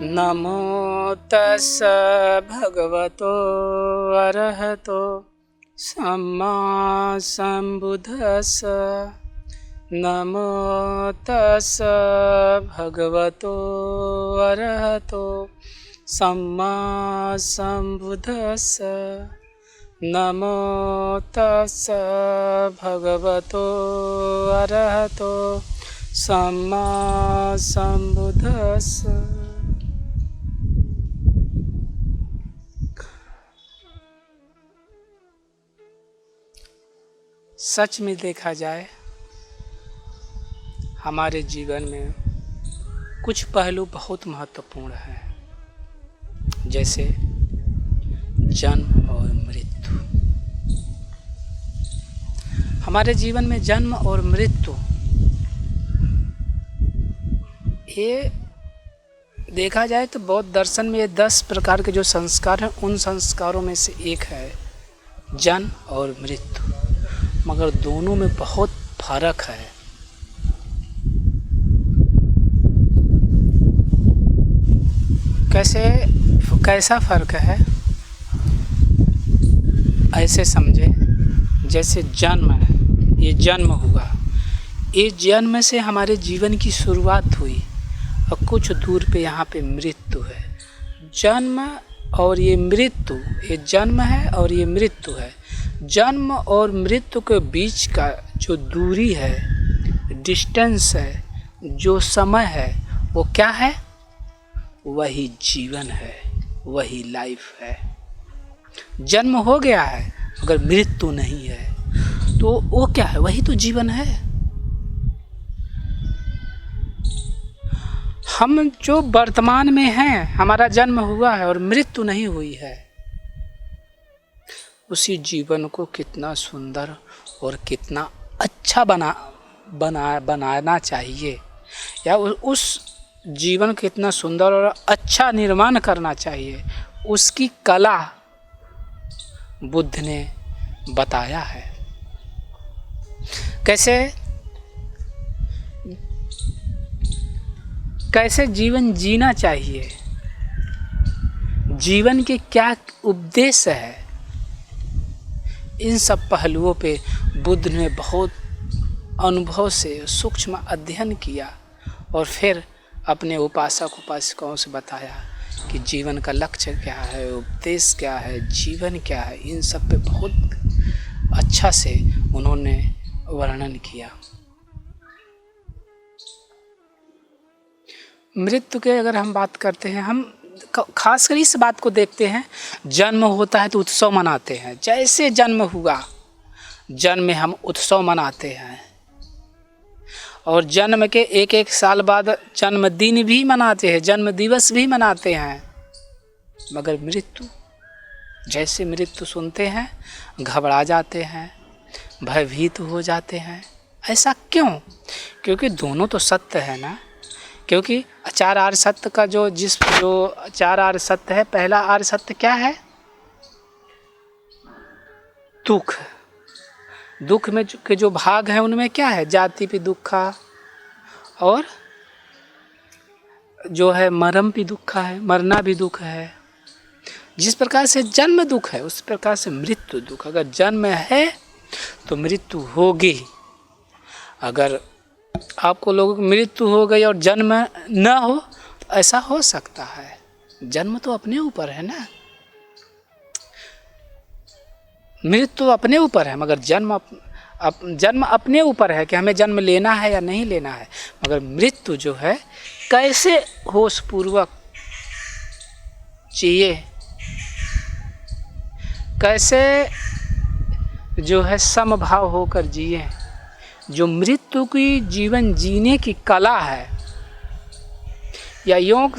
नमो तस्स भगवतो अरहतो सम्मा सम्बुद्धस्स। नमो तस्स भगवतो अरहतो सम्मा सम्बुद्धस्स। नमो तस्स भगवतो अरहतो सम्मा सम्बुद्धस्स। सच में देखा जाए हमारे जीवन में कुछ पहलू बहुत महत्वपूर्ण हैं, जैसे जन्म और मृत्यु। हमारे जीवन में जन्म और मृत्यु ये देखा जाए तो बौद्ध दर्शन में ये 10 प्रकार के जो संस्कार हैं, उन संस्कारों में से एक है जन्म और मृत्यु। मगर दोनों में बहुत फर्क है। कैसा फर्क है? ऐसे समझे, जैसे जन्म है, ये जन्म हुआ, ये जन्म से हमारे जीवन की शुरुआत हुई और कुछ दूर पे यहाँ पे मृत्यु है। जन्म और ये मृत्यु, ये जन्म है और ये मृत्यु है। जन्म और मृत्यु के बीच का जो दूरी है, डिस्टेंस है, जो समय है, वो क्या है? वही जीवन है, वही लाइफ है। जन्म हो गया है मगर मृत्यु नहीं है, तो वो क्या है? वही तो जीवन है। हम जो वर्तमान में हैं, हमारा जन्म हुआ है और मृत्यु नहीं हुई है, उसी जीवन को कितना सुंदर और कितना अच्छा बनाना चाहिए, या उस जीवन को कितना सुंदर और अच्छा निर्माण करना चाहिए, उसकी कला बुद्ध ने बताया है। कैसे जीवन जीना चाहिए, जीवन के क्या उद्देश्य है, इन सब पहलुओं पे बुद्ध ने बहुत अनुभव से सूक्ष्म अध्ययन किया और फिर अपने उपासकों से बताया कि जीवन का लक्ष्य क्या है, उद्देश्य क्या है, जीवन क्या है। इन सब पे बहुत अच्छा से उन्होंने वर्णन किया। मृत्यु के अगर हम बात करते हैं, हम खासकर इस बात को देखते हैं, जन्म होता है तो उत्सव मनाते हैं। जैसे जन्म हुआ, जन्म में हम उत्सव मनाते हैं और जन्म के एक साल बाद जन्मदिन भी मनाते हैं, जन्म दिवस भी मनाते हैं। मगर मृत्यु, जैसे मृत्यु सुनते हैं घबरा जाते हैं, भयभीत हो जाते हैं। ऐसा क्यों? क्योंकि दोनों तो सत्य है ना। क्योंकि 4 आर्य सत्य का जो 4 आर्य सत्य है, पहला आर्य सत्य क्या है? दुख। दुख में के जो भाग हैं उनमें क्या है? जाति पे दुखा, और जो है मरम भी दुखा है, मरना भी दुख है। जिस प्रकार से जन्म दुख है, उस प्रकार से मृत्यु दुख। अगर जन्म है तो मृत्यु होगी। अगर आपको लोगों की मृत्यु हो गई और जन्म न हो, तो ऐसा हो सकता है। जन्म तो अपने ऊपर है ना, मृत्यु अपने ऊपर है, मगर जन्म अपने ऊपर है कि हमें जन्म लेना है या नहीं लेना है। मगर मृत्यु जो है, कैसे होशपूर्वक जिए, कैसे जो है समभाव होकर जिए, जो मृत्यु की जीवन जीने की कला है, या यूँ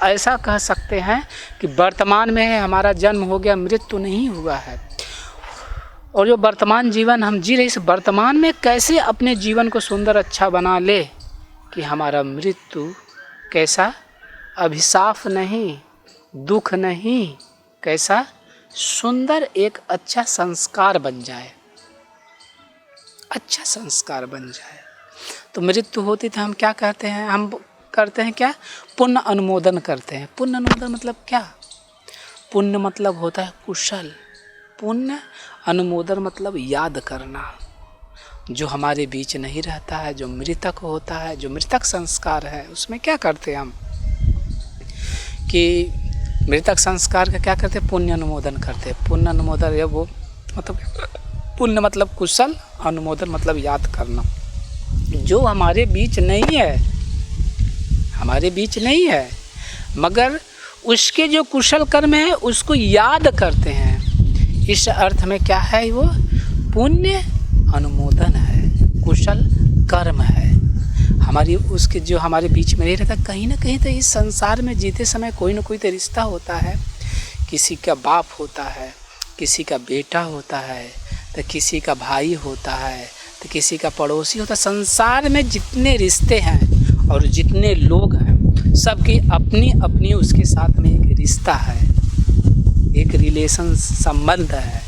ऐसा कह सकते हैं कि वर्तमान में है, हमारा जन्म हो गया, मृत्यु नहीं हुआ है। और जो वर्तमान जीवन हम जी रहे, इस वर्तमान में कैसे अपने जीवन को सुंदर अच्छा बना ले कि हमारा मृत्यु कैसा अभिशाप नहीं, दुख नहीं, कैसा सुंदर एक अच्छा संस्कार बन जाए, अच्छा संस्कार बन जाए। तो मृत्यु होती तो हम क्या कहते हैं? हम करते हैं क्या, पुण्य अनुमोदन करते हैं। पुण्य अनुमोदन मतलब क्या, पुण्य मतलब होता है कुशल, पुण्य अनुमोदन मतलब याद करना। जो हमारे बीच नहीं रहता है, जो मृतक होता है, जो मृतक संस्कार है, उसमें क्या करते हैं हम कि मृतक संस्कार का क्या करते हैं, पुण्य अनुमोदन करते हैं। पुण्य अनुमोदन है वो मतलब, पुण्य मतलब कुशल, अनुमोदन मतलब याद करना। जो हमारे बीच नहीं है, हमारे बीच नहीं है, मगर उसके जो कुशल कर्म है उसको याद करते हैं। इस अर्थ में क्या है, वो पुण्य अनुमोदन है, कुशल कर्म है। हमारी उसके जो हमारे बीच में नहीं रहता, कहीं ना कहीं तो इस संसार में जीते समय कोई ना कोई तो रिश्ता होता है। किसी का बाप होता है, किसी का बेटा होता है, तो किसी का भाई होता है, तो किसी का पड़ोसी होता है। संसार में जितने रिश्ते हैं और जितने लोग हैं, सबकी अपनी अपनी उसके साथ में एक रिश्ता है, एक रिलेशन, संबंध है।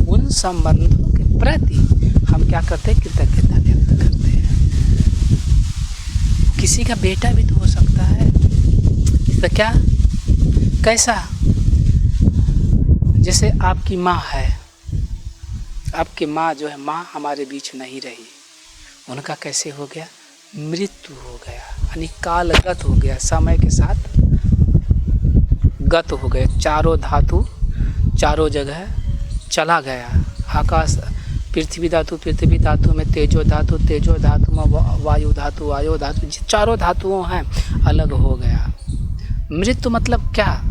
उन संबंधों के प्रति हम क्या करते हैं, कृतज्ञता व्यक्त करते हैं। किसी का बेटा भी तो हो सकता है, तो क्या, कैसा, जैसे आपकी माँ है, आपकी माँ जो है, माँ हमारे बीच नहीं रही, उनका कैसे हो गया, मृत्यु हो गया, यानी कालगत हो गया, समय के साथ गत हो गए। चारों धातु चारों जगह चला गया। आकाश, पृथ्वी धातु, पृथ्वी धातु में तेजो धातु, तेजो धातु में वायु धातु, वायु धातु, चारों धातुओं हैं, अलग हो गया। मृत्यु मतलब क्या,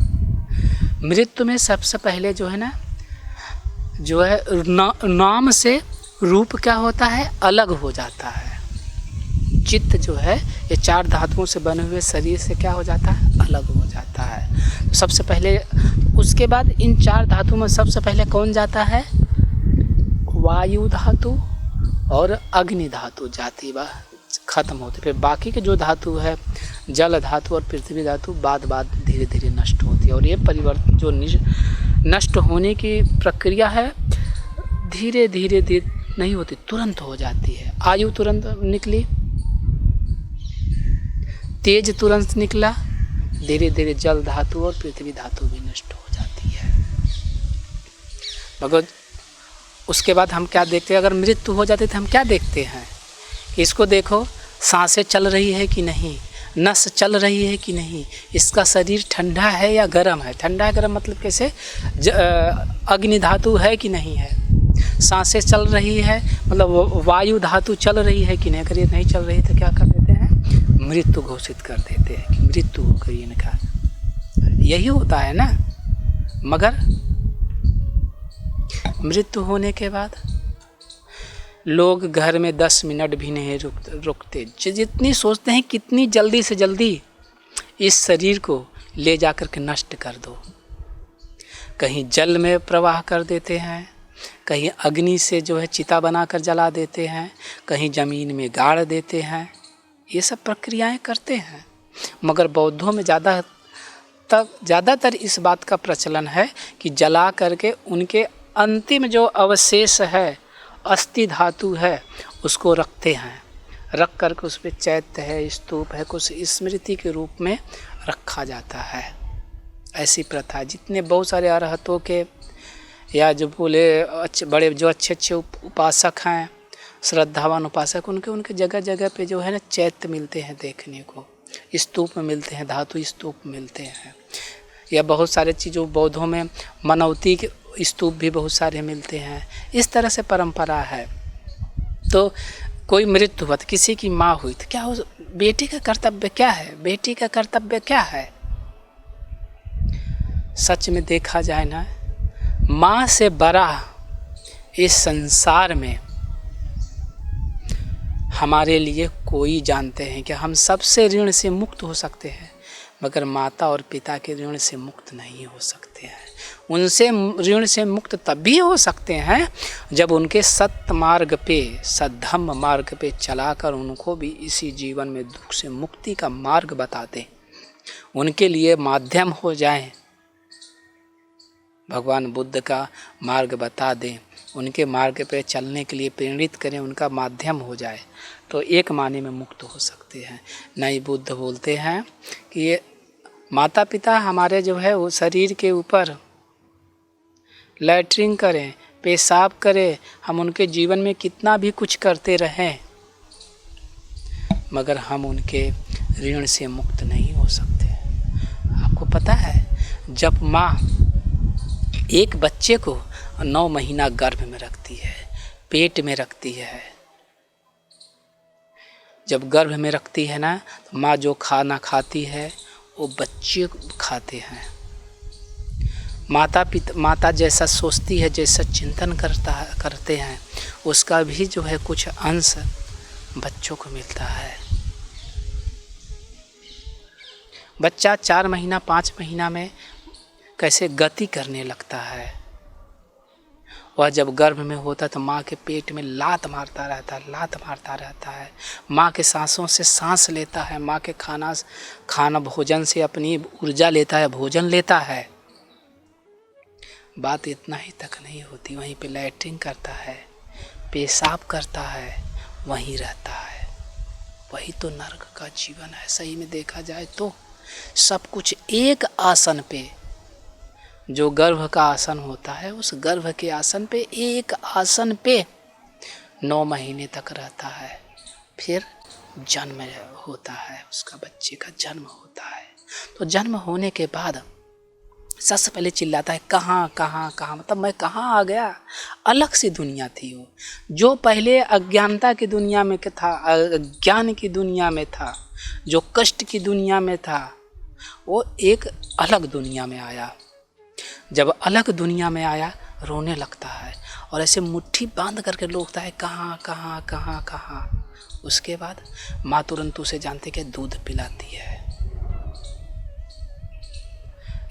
मृत्यु में सबसे पहले जो है ना, जो है नाम से रूप क्या होता है, अलग हो जाता है। चित्त जो है ये चार धातुओं से बने हुए शरीर से क्या हो जाता है, अलग हो जाता है। तो सबसे पहले, उसके बाद इन चार धातुओं में सबसे पहले कौन जाता है, वायु धातु और अग्नि धातु जाती बा खत्म होती। फिर बाकी के जो धातु है, जल धातु और पृथ्वी धातु, बाद धीरे धीरे नष्ट होती है। और ये परिवर्तन जो नष्ट होने की प्रक्रिया है, धीरे धीरे नहीं होती, तुरंत हो जाती है। आयु तुरंत निकली, तेज तुरंत निकला, धीरे धीरे जल धातु और पृथ्वी धातु भी नष्ट हो जाती है। मगर उसके बाद हम क्या देखते हैं, अगर मृत्यु हो जाती तो हम क्या देखते हैं कि इसको देखो, सांसें चल रही है कि नहीं, नस चल रही है कि नहीं, इसका शरीर ठंडा है या गर्म है। ठंडा है गर्म मतलब कैसे, अग्नि धातु है कि नहीं है, सांसें चल रही है मतलब वायु धातु चल रही है कि नहीं। अगर ये नहीं चल रही तो क्या कर देते हैं, मृत्यु घोषित कर देते हैं कि मृत्यु हो गई इनका। यही होता है ना। मगर मृत्यु होने के बाद लोग घर में 10 मिनट भी नहीं रुकते, जितनी सोचते हैं कितनी जल्दी से जल्दी इस शरीर को ले जाकर के नष्ट कर दो। कहीं जल में प्रवाह कर देते हैं, कहीं अग्नि से जो है चिता बनाकर जला देते हैं, कहीं ज़मीन में गाड़ देते हैं। ये सब प्रक्रियाएं करते हैं। मगर बौद्धों में ज़्यादातर इस बात का प्रचलन है कि जला करके उनके अंतिम जो अवशेष है, अस्थि धातु है, उसको रखते हैं। रख करके उस पर चैत्य है, स्तूप है, कुछ स्मृति के रूप में रखा जाता है। ऐसी प्रथा, जितने बहुत सारे अरहतों के या जो बोले अच्छे बड़े जो अच्छे उपासक हैं, श्रद्धावान उपासक, उनके जगह जगह पे जो है ना चैत्य मिलते हैं देखने को, स्तूप में मिलते हैं, धातु स्तूप मिलते हैं। या बहुत सारे चीज़ों बौद्धों में मनौती के स्तूप भी बहुत सारे मिलते हैं। इस तरह से परंपरा है। तो कोई मृत्यु हुआ, किसी की माँ हुई, तो क्या हो, बेटी का कर्तव्य क्या है, बेटी का कर्तव्य क्या है। सच में देखा जाए ना, माँ से बड़ा इस संसार में हमारे लिए कोई जानते हैं कि हम सबसे ऋण से मुक्त हो सकते हैं, मगर माता और पिता के ऋण से मुक्त नहीं हो सकते हैं। उनसे ऋण से मुक्त तभी हो सकते हैं जब उनके सत्य मार्ग पे, सद्धम्म मार्ग पे चलाकर उनको भी इसी जीवन में दुख से मुक्ति का मार्ग बता दें, उनके लिए माध्यम हो जाएं, भगवान बुद्ध का मार्ग बता दें, उनके मार्ग पे चलने के लिए प्रेरित करें, उनका माध्यम हो जाए, तो एक माने में मुक्त हो सकते हैं। नहीं, बुद्ध बोलते हैं कि ये माता पिता हमारे जो है वो शरीर के ऊपर लैट्रिन करें, पेशाब करें, हम उनके जीवन में कितना भी कुछ करते रहें, मगर हम उनके ऋण से मुक्त नहीं हो सकते। आपको पता है, जब माँ एक बच्चे को 9 महीना गर्भ में रखती है, पेट में रखती है, जब गर्भ में रखती है ना, तो माँ जो खाना खाती है वो बच्चे खाते हैं। माता जैसा सोचती है, जैसा चिंतन करते हैं, उसका भी जो है कुछ अंश बच्चों को मिलता है। बच्चा 4 महीना 5 महीना में कैसे गति करने लगता है। वह जब गर्भ में होता है तो माँ के पेट में लात मारता रहता है। माँ के सांसों से सांस लेता है, माँ के खाना भोजन से अपनी ऊर्जा लेता है, भोजन लेता है। बात इतना ही तक नहीं होती, वहीं पे लैट्रिन करता है, पेशाब करता है, वहीं रहता है। वही तो नर्क का जीवन है। सही में देखा जाए तो सब कुछ एक आसन पे, जो गर्भ का आसन होता है, उस गर्भ के आसन पे, एक आसन पे 9 महीने तक रहता है। फिर जन्म होता है, उसका बच्चे का जन्म होता है। तो जन्म होने के बाद सबसे पहले चिल्लाता है, कहाँ, मतलब मैं कहाँ आ गया। अलग सी दुनिया थी वो, जो पहले अज्ञानता की दुनिया में था, अज्ञान की दुनिया में था, जो कष्ट की दुनिया में था, वो एक अलग दुनिया में आया। जब अलग दुनिया में आया, रोने लगता है और ऐसे मुट्ठी बांध करके रोकता है, कहाँ। उसके बाद माँ तुरंत उसे जानते कि दूध पिलाती है।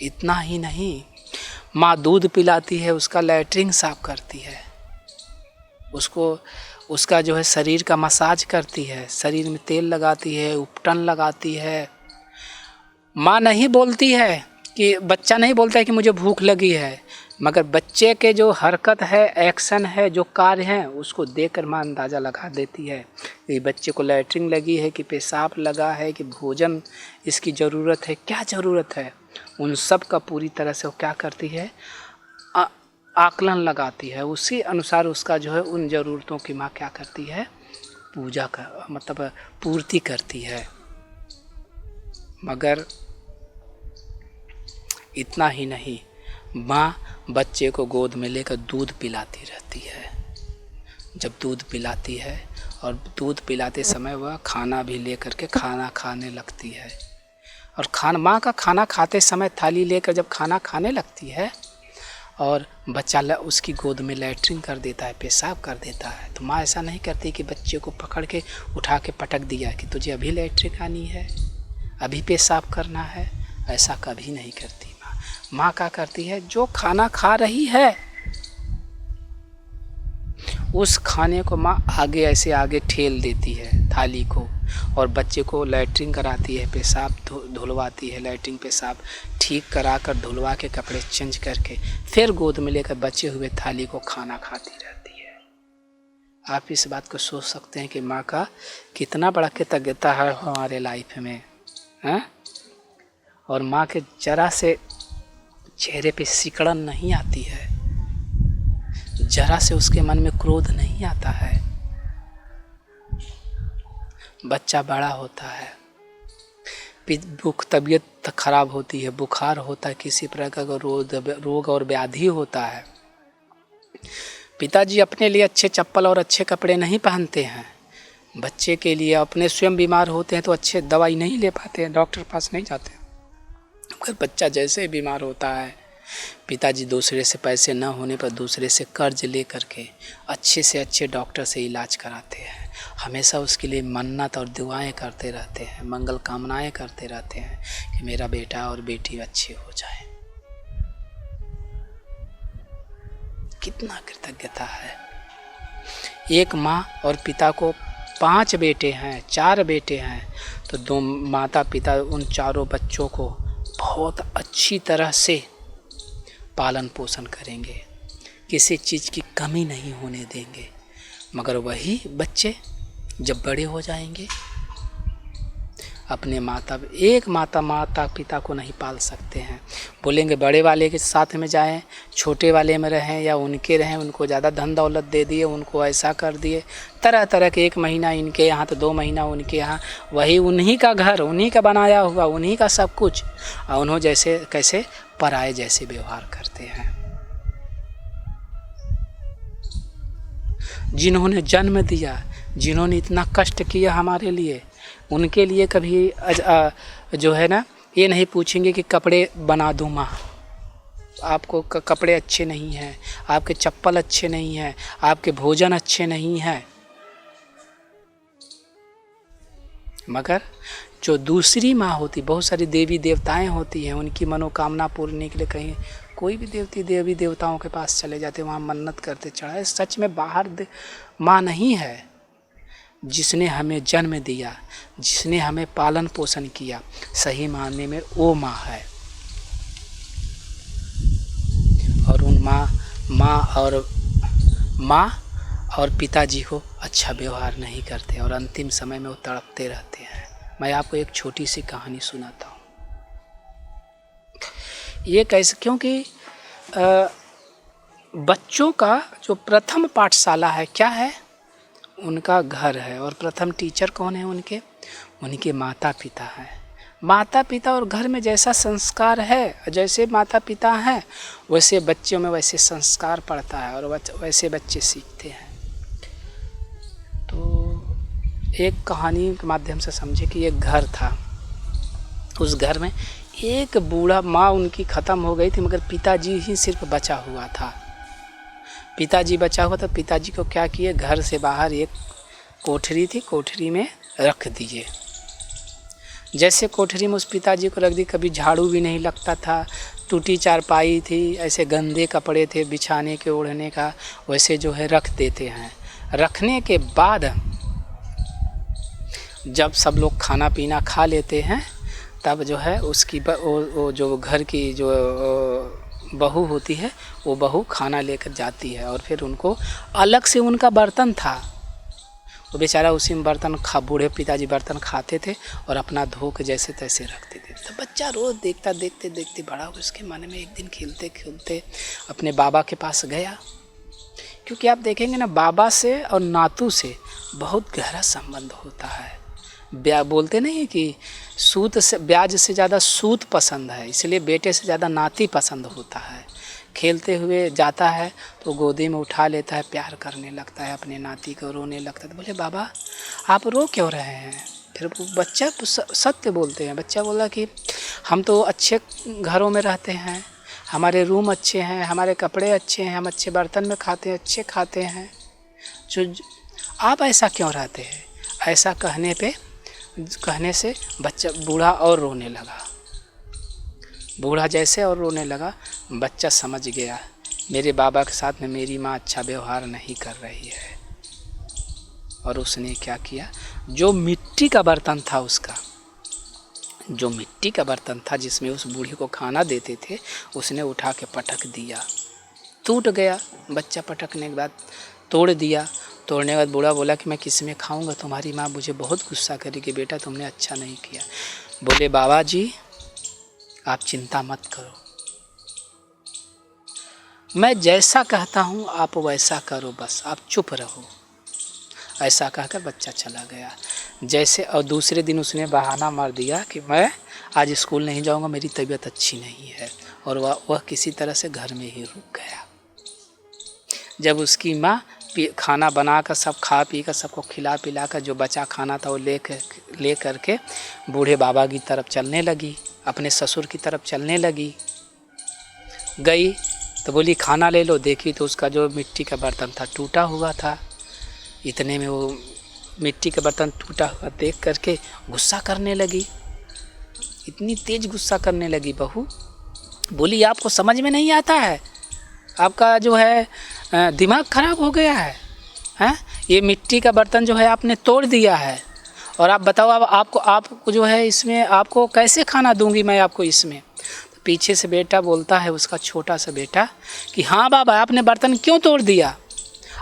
इतना ही नहीं, माँ दूध पिलाती है, उसका लैट्रिन साफ करती है, उसका जो है शरीर का मसाज करती है, शरीर में तेल लगाती है, उपटन लगाती है। माँ नहीं बोलती है कि, बच्चा नहीं बोलता है कि मुझे भूख लगी है, मगर बच्चे के जो हरकत है, एक्शन है, जो कार्य हैं, उसको देखकर माँ अंदाज़ा लगा देती है कि बच्चे को लैट्रिन लगी है, कि पेशाब लगा है, कि भोजन इसकी ज़रूरत है, क्या ज़रूरत है। उन सब का पूरी तरह से वो क्या करती है, आकलन लगाती है। उसी अनुसार उसका जो है उन ज़रूरतों की माँ क्या करती है, पूजा का मतलब पूर्ति करती है। मगर इतना ही नहीं, माँ बच्चे को गोद में लेकर दूध पिलाती रहती है। जब दूध पिलाती है और दूध पिलाते समय वह खाना भी लेकर के खाना खाने लगती है। और माँ का खाना खाते समय थाली लेकर जब खाना खाने लगती है और बच्चा उसकी गोद में लैट्रिन कर देता है, पेशाब कर देता है, तो माँ ऐसा नहीं करती कि बच्चे को पकड़ के उठा के पटक दिया कि तुझे अभी लैट्रिन आनी है, अभी पेशाब करना है। ऐसा कभी नहीं करती माँ क्या करती है, जो खाना खा रही है उस खाने को माँ आगे ठेल देती है थाली को, और बच्चे को लैट्रिन कराती है, पेशाब धुलवाती है, लैट्रिन पेशाब ठीक करा कर धुलवा के कपड़े चेंज करके फिर गोद में लेकर बचे हुए थाली को खाना खाती रहती है। आप इस बात को सोच सकते हैं कि माँ का कितना बड़ा कृतज्ञता है हमारे लाइफ में, हैं? और माँ के जरा से चेहरे पे सिकड़न नहीं आती है, जरा से उसके मन में क्रोध नहीं आता है। बच्चा बड़ा होता है, तबीयत खराब होती है, बुखार होता है, किसी प्रकार का रोग और व्याधि होता है, पिताजी अपने लिए अच्छे चप्पल और अच्छे कपड़े नहीं पहनते हैं, बच्चे के लिए अपने स्वयं बीमार होते हैं तो अच्छे दवाई नहीं ले पाते हैं, डॉक्टर के पास नहीं जाते। अगर बच्चा जैसे बीमार होता है, पिताजी दूसरे से पैसे न होने पर दूसरे से कर्ज ले करके अच्छे से अच्छे डॉक्टर से इलाज कराते हैं, हमेशा उसके लिए मन्नत और दुआएं करते रहते हैं, मंगल कामनाएं करते रहते हैं कि मेरा बेटा और बेटी अच्छे हो जाए। कितना कृतज्ञता है। एक माँ और पिता को 5 बेटे हैं, 4 बेटे हैं, तो 2 माता पिता उन चारों बच्चों को बहुत अच्छी तरह से पालन पोषण करेंगे, किसी चीज़ की कमी नहीं होने देंगे। मगर वही बच्चे जब बड़े हो जाएंगे अपने माता पिता को नहीं पाल सकते हैं। बोलेंगे बड़े वाले के साथ में जाएं, छोटे वाले में रहें या उनके रहें, उनको ज़्यादा धन दौलत दे दिए, उनको ऐसा कर दिए, तरह तरह के 1 महीना इनके यहाँ तो 2 महीना उनके यहाँ, वही उन्हीं का घर, उन्हीं का बनाया हुआ, उन्हीं का सब कुछ, और उन्होंने जैसे कैसे पराए जैसे व्यवहार करते हैं। जिन्होंने जन्म दिया, जिन्होंने इतना कष्ट किया हमारे लिए, उनके लिए कभी जो है ना ये नहीं पूछेंगे कि कपड़े बना दूँ माँ, आपको कपड़े अच्छे नहीं हैं, आपके चप्पल अच्छे नहीं हैं, आपके भोजन अच्छे नहीं हैं। मगर जो दूसरी माँ होती, बहुत सारी देवी देवताएं होती हैं, उनकी मनोकामना पूर्ण के लिए कहीं कोई भी देवी देवताओं के पास चले जाते, वहाँ मन्नत करते चढ़ाए। सच में बाहर माँ नहीं है, जिसने हमें जन्म दिया, जिसने हमें पालन पोषण किया, सही मायने में वो माँ है। और उन माँ और पिताजी को अच्छा व्यवहार नहीं करते और अंतिम समय में वो तड़पते रहते हैं। मैं आपको एक छोटी सी कहानी सुनाता हूँ। ये कैसे, क्योंकि बच्चों का जो प्रथम पाठशाला है क्या है, उनका घर है, और प्रथम टीचर कौन है उनके माता पिता हैं। माता पिता और घर में जैसा संस्कार है, जैसे माता पिता हैं वैसे बच्चों में वैसे संस्कार पड़ता है और वैसे बच्चे सीखते हैं। तो एक कहानी के माध्यम से समझे कि एक घर था, उस घर में एक बूढ़ा, माँ उनकी ख़त्म हो गई थी मगर पिताजी ही सिर्फ बचा हुआ था। पिताजी बचा हुआ था, पिताजी को क्या किए, घर से बाहर एक कोठरी थी, कोठरी में रख दिए। जैसे कोठरी में उस पिताजी को रख दी, कभी झाड़ू भी नहीं लगता था, टूटी चारपाई थी, ऐसे गंदे कपड़े थे बिछाने के ओढ़ने का, वैसे जो है रख देते हैं। रखने के बाद जब सब लोग खाना पीना खा लेते हैं तब जो है उसकी वो जो घर की जो बहू होती है वो बहू खाना लेकर जाती है, और फिर उनको अलग से उनका बर्तन था, वो बेचारा उसी में बर्तन बूढ़े पिताजी बर्तन खाते थे और अपना धो के जैसे तैसे रखते थे। तो बच्चा रोज़ देखता, देखते देखते बड़ा हो, उसके मन में एक दिन खेलते खेलते अपने बाबा के पास गया। क्योंकि आप देखेंगे ना, बाबा से और नातू से बहुत गहरा संबंध होता है। बोलते नहीं है कि सूत से, ब्याज से ज़्यादा सूत पसंद है, इसलिए बेटे से ज़्यादा नाती पसंद होता है। खेलते हुए जाता है तो गोदी में उठा लेता है, प्यार करने लगता है अपने नाती को, रोने लगता है। तो बोले बाबा आप रो क्यों रहे हैं? फिर वो बच्चा सत्य बोलते हैं। बच्चा बोला कि हम तो अच्छे घरों में रहते हैं, हमारे रूम अच्छे हैं, हमारे कपड़े अच्छे हैं, हम अच्छे बर्तन में खाते हैं, अच्छे खाते हैं, जो आप ऐसा क्यों रहते हैं? ऐसा कहने से बच्चा बूढ़ा और रोने लगा। बूढ़ा जैसे और रोने लगा, बच्चा समझ गया मेरे बाबा के साथ में मेरी माँ अच्छा व्यवहार नहीं कर रही है। और उसने क्या किया, जो मिट्टी का बर्तन था उसका, जो मिट्टी का बर्तन था जिसमें उस बूढ़ी को खाना देते थे, उसने उठा के पटक दिया, टूट गया। बच्चा पटकने के बाद तोड़ दिया। तोड़ने के बाद बूढ़ा बोला कि मैं किस में खाऊंगा, तुम्हारी माँ मुझे बहुत गुस्सा करेगी, बेटा तुमने अच्छा नहीं किया। बोले बाबा जी आप चिंता मत करो, मैं जैसा कहता हूँ आप वैसा करो, बस आप चुप रहो। ऐसा कहकर बच्चा चला गया। जैसे और दूसरे दिन उसने बहाना मार दिया कि मैं आज स्कूल नहीं जाऊँगा, मेरी तबीयत अच्छी नहीं है, और वह किसी तरह से घर में ही रुक गया। जब उसकी माँ खाना बनाकर सब खा पी कर सबको खिला पिला कर जो बचा खाना था वो ले करके बूढ़े बाबा की तरफ चलने लगी, अपने ससुर की तरफ चलने लगी। गई तो बोली खाना ले लो, देखी तो उसका जो मिट्टी का बर्तन था टूटा हुआ था। इतने में वो मिट्टी का बर्तन टूटा हुआ देख करके गुस्सा करने लगी, इतनी तेज गुस्सा करने लगी। बहू बोली आपको समझ में नहीं आता है, आपका जो है दिमाग खराब हो गया है, हैं? ये मिट्टी का बर्तन जो है आपने तोड़ दिया है, और आप बताओ अब आपको जो है इसमें आपको कैसे खाना दूंगी मैं आपको इसमें। तो पीछे से बेटा बोलता है, उसका छोटा सा बेटा, कि हाँ बाबा आपने बर्तन क्यों तोड़ दिया,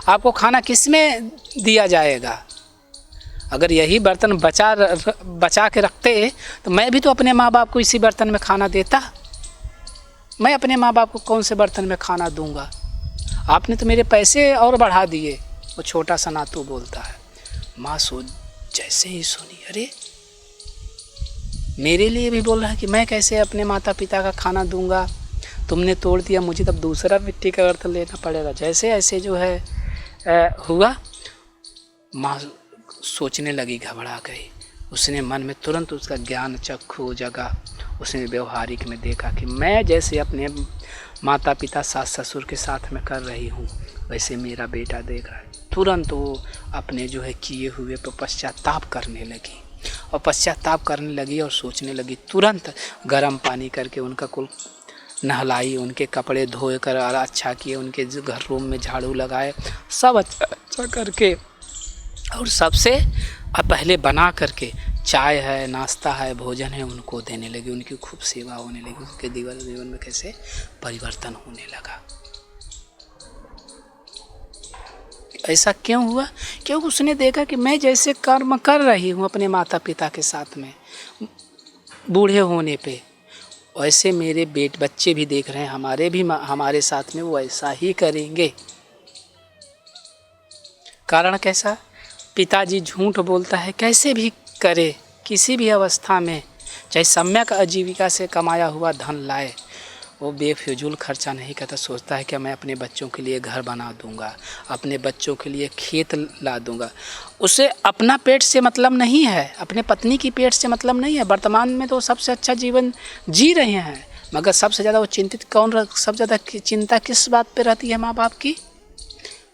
आपको खाना किस में दिया जाएगा। अगर यही बर्तन बचा के रखते तो मैं भी तो अपने माँ बाप को इसी बर्तन में खाना देता। मैं अपने माँ बाप को कौन से बर्तन में खाना दूंगा? आपने तो मेरे पैसे और बढ़ा दिए। वो छोटा सा नातू बोलता है। माँ जैसे ही सुनी, अरे मेरे लिए भी बोल रहा है कि मैं कैसे अपने माता पिता का खाना दूंगा, तुमने तोड़ दिया, मुझे तब दूसरा मिट्टी का बर्तन लेना पड़ेगा। जैसे ऐसे जो है हुआ, माँ सोचने लगी, घबरा गई। उसने मन में तुरंत उसका ज्ञान चक्षु जगा। उसने व्यवहारिक में देखा कि मैं जैसे अपने माता पिता सास ससुर के साथ में कर रही हूँ, वैसे मेरा बेटा देख रहा है। तुरंत वो अपने जो है किए हुए पर पश्चाताप करने लगी और पश्चाताप करने लगी और सोचने लगी। तुरंत गर्म पानी करके उनका कुल नहलाई, उनके कपड़े धोए कर और अच्छा किए, उनके घर रूम में झाड़ू लगाए, सब अच्छा करके, और सबसे पहले बना करके चाय है, नाश्ता है, भोजन है, उनको देने लगी। उनकी खूब सेवा होने लगी। उनके जीवन में कैसे परिवर्तन होने लगा। ऐसा क्यों हुआ? क्योंकि उसने देखा कि मैं जैसे कर्म कर रही हूँ अपने माता पिता के साथ में बूढ़े होने पे, वैसे मेरे बच्चे भी देख रहे हैं, हमारे साथ में वो ऐसा ही करेंगे। कारण कैसा? पिताजी झूठ बोलता है, कैसे भी करे, किसी भी अवस्था में, चाहे सम्यक आजीविका से कमाया हुआ धन लाए, वो बेफिजूल खर्चा नहीं करता। सोचता है कि मैं अपने बच्चों के लिए घर बना दूंगा, अपने बच्चों के लिए खेत ला दूंगा। उसे अपना पेट से मतलब नहीं है, अपने पत्नी की पेट से मतलब नहीं है। वर्तमान में तो सबसे अच्छा जीवन जी रहे हैं, मगर सबसे ज़्यादा वो चिंतित सबसे ज़्यादा चिंता किस बात पे रहती है माँ बाप की?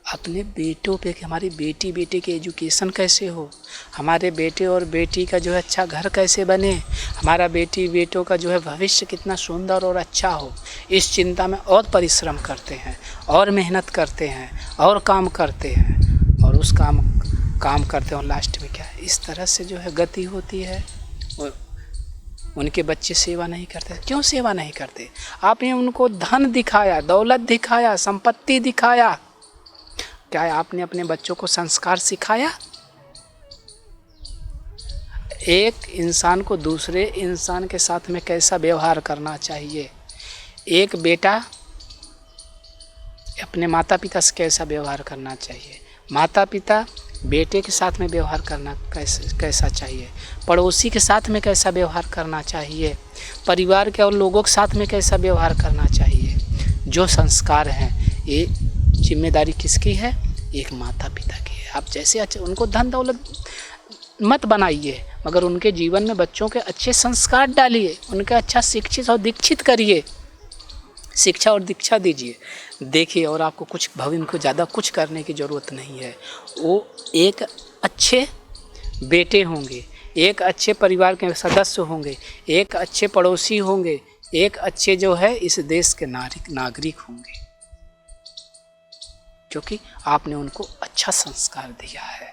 अपने बेटों पे कि हमारी बेटे की एजुकेशन कैसे हो, हमारे बेटे और बेटी का जो है अच्छा घर कैसे बने, हमारा बेटों का जो है भविष्य कितना सुंदर और अच्छा हो। इस चिंता में और परिश्रम करते हैं और मेहनत करते हैं और काम करते हैं, और उस काम करते हैं और लास्ट में क्या है, इस तरह से जो है गति होती है। उनके बच्चे सेवा नहीं करते। क्यों सेवा नहीं करते? आपने उनको धन दिखाया, दौलत दिखाया, संपत्ति दिखाया, क्या आपने अपने बच्चों को संस्कार सिखाया? एक इंसान को दूसरे इंसान के साथ में कैसा व्यवहार करना चाहिए, एक बेटा अपने माता पिता से कैसा व्यवहार करना चाहिए, माता पिता बेटे के साथ में व्यवहार करना कैसा चाहिए, पड़ोसी के साथ में कैसा व्यवहार करना चाहिए, परिवार के और लोगों के साथ में कैसा व्यवहार करना चाहिए। जो संस्कार हैं, ये जिम्मेदारी किसकी है? एक माता पिता की है। आप जैसे अच्छे उनको धन दौलत मत बनाइए, मगर उनके जीवन में बच्चों के अच्छे संस्कार डालिए, उनके अच्छा शिक्षित और दीक्षित करिए, शिक्षा और दीक्षा दीजिए। देखिए, और आपको कुछ भविष्य को ज़्यादा कुछ करने की ज़रूरत नहीं है। वो एक अच्छे बेटे होंगे, एक अच्छे परिवार के सदस्य होंगे, एक अच्छे पड़ोसी होंगे, एक अच्छे जो है इस देश के नागरिक होंगे, क्योंकि आपने उनको अच्छा संस्कार दिया है।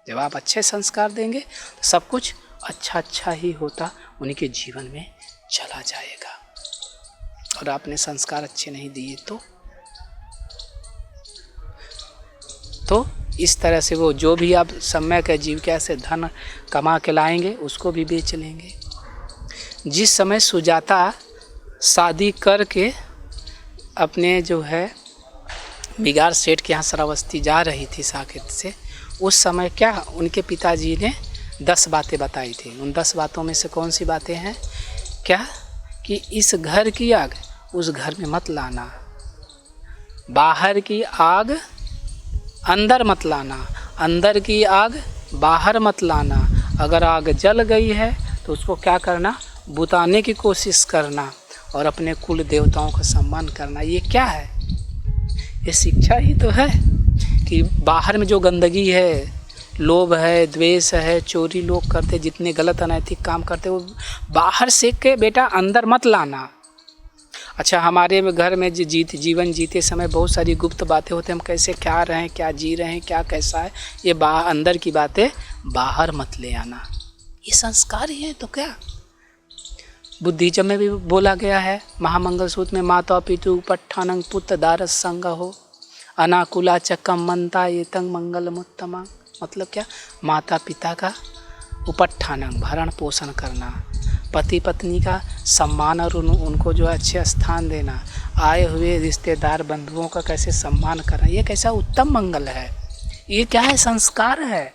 जब आप अच्छे संस्कार देंगे तो सब कुछ अच्छा ही होता उनके जीवन में चला जाएगा। और आपने संस्कार अच्छे नहीं दिए तो इस तरह से वो जो भी आप समय के जीविका से धन कमा के लाएंगे उसको भी बेच लेंगे। जिस समय सुजाता शादी करके अपने जो है बिगाड़ सेठ के यहाँ श्रावस्ती जा रही थी साकेत से, उस समय क्या उनके पिताजी ने 10 बातें बताई थी। उन 10 बातों में से कौन सी बातें हैं? क्या कि इस घर की आग उस घर में मत लाना, बाहर की आग अंदर मत लाना, अंदर की आग बाहर मत लाना। अगर आग जल गई है तो उसको क्या करना? बुताने की कोशिश करना और अपने कुल देवताओं का सम्मान करना। ये क्या है? ये शिक्षा ही तो है कि बाहर में जो गंदगी है, लोभ है, द्वेष है, चोरी लोग करते, जितने गलत अनैतिक काम करते, वो बाहर से के बेटा अंदर मत लाना। अच्छा, हमारे घर में जीवन जीते समय बहुत सारी गुप्त बातें होती हैं, हम कैसे क्या रहे हैं, क्या जी रहे हैं, क्या कैसा है, ये अंदर की बातें बाहर मत ले आना। ये संस्कार ही है तो क्या? बुद्धिज्म में भी बोला गया है, महामंगल सूत्र में, माता पितु पट्ठानंग पुत्र दारस संग हो, अनाकुला चक्कम मनता ये तंग मंगलमुत्तमा। मतलब क्या, माता पिता का उपट्ठानन, भरण पोषण करना, पति पत्नी का सम्मान और उनको जो अच्छे स्थान देना, आए हुए रिश्तेदार बंधुओं का कैसे सम्मान करना, ये कैसा उत्तम मंगल है। ये क्या है, संस्कार है,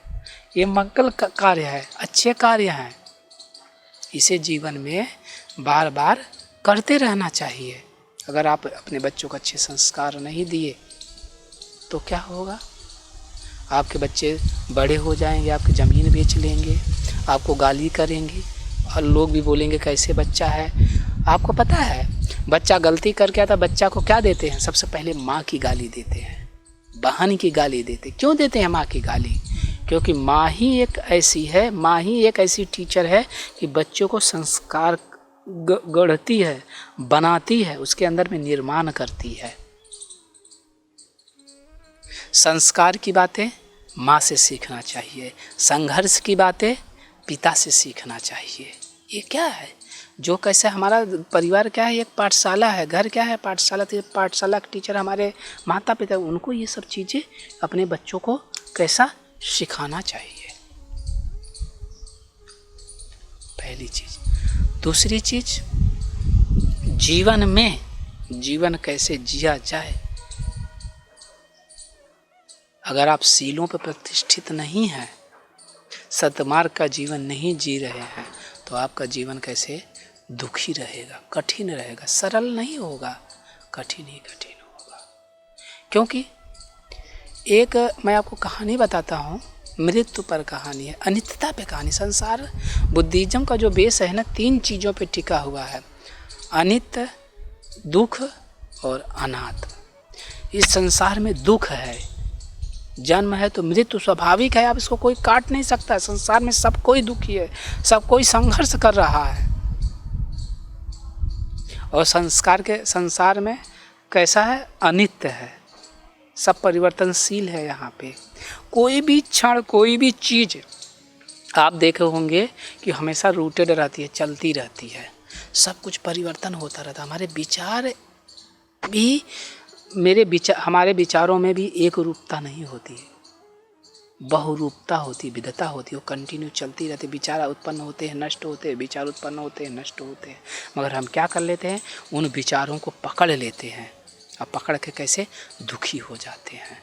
ये मंगल कार्य है, अच्छे कार्य हैं। इसे जीवन में बार बार करते रहना चाहिए। अगर आप अपने बच्चों को अच्छे संस्कार नहीं दिए तो क्या होगा, आपके बच्चे बड़े हो जाएंगे, आपकी ज़मीन बेच लेंगे, आपको गाली करेंगे और लोग भी बोलेंगे कैसे बच्चा है। आपको पता है, बच्चा गलती करके आता, बच्चा को क्या देते हैं, सबसे पहले माँ की गाली देते हैं, बहन की गाली देते। क्यों देते हैं माँ की गाली? क्योंकि माँ ही एक ऐसी है, माँ ही एक ऐसी टीचर है कि बच्चों को संस्कार गढ़ती है, बनाती है, उसके अंदर में निर्माण करती है। संस्कार की बातें माँ से सीखना चाहिए, संघर्ष की बातें पिता से सीखना चाहिए। ये क्या है, जो कैसे हमारा परिवार क्या है, एक पाठशाला है, घर क्या है, पाठशाला। तो पाठशाला के टीचर हमारे माता पिता, उनको ये सब चीज़ें अपने बच्चों को कैसा सिखाना चाहिए, पहली चीज़। दूसरी चीज़, जीवन में जीवन कैसे जिया जाए। अगर आप सीलों पर प्रतिष्ठित नहीं हैं, सतमार्ग का जीवन नहीं जी रहे हैं, तो आपका जीवन कैसे दुखी रहेगा, कठिन रहेगा, सरल नहीं होगा, कठिन ही कठिन होगा। क्योंकि एक मैं आपको कहानी बताता हूँ, मृत्यु पर कहानी है, अनित्यता पे कहानी। संसार बुद्धिज्म का जो बेस है ना, 3 चीज़ों पे टिका हुआ है, अनित्य, दुख और अनात्म। इस संसार में दुख है, जन्म है तो मृत्यु स्वाभाविक है, अब इसको कोई काट नहीं सकता। संसार में सब कोई दुखी है, सब कोई संघर्ष कर रहा है। और संसार में कैसा है, अनित्य है, सब परिवर्तनशील है। यहाँ पे कोई भी क्षण, कोई भी चीज़ आप देखे होंगे कि हमेशा रूटेड रहती है, चलती रहती है, सब कुछ परिवर्तन होता रहता है। हमारे विचार भी, हमारे विचारों में भी एक रूपता नहीं होती है, बहुरूपता होती, विविधता होती है, वो कंटिन्यू चलती रहती है। विचार उत्पन्न होते हैं, नष्ट होते हैं, विचार उत्पन्न होते हैं, नष्ट होते हैं। मगर हम क्या कर लेते हैं, उन विचारों को पकड़ लेते हैं, और पकड़ के कैसे दुखी हो जाते हैं।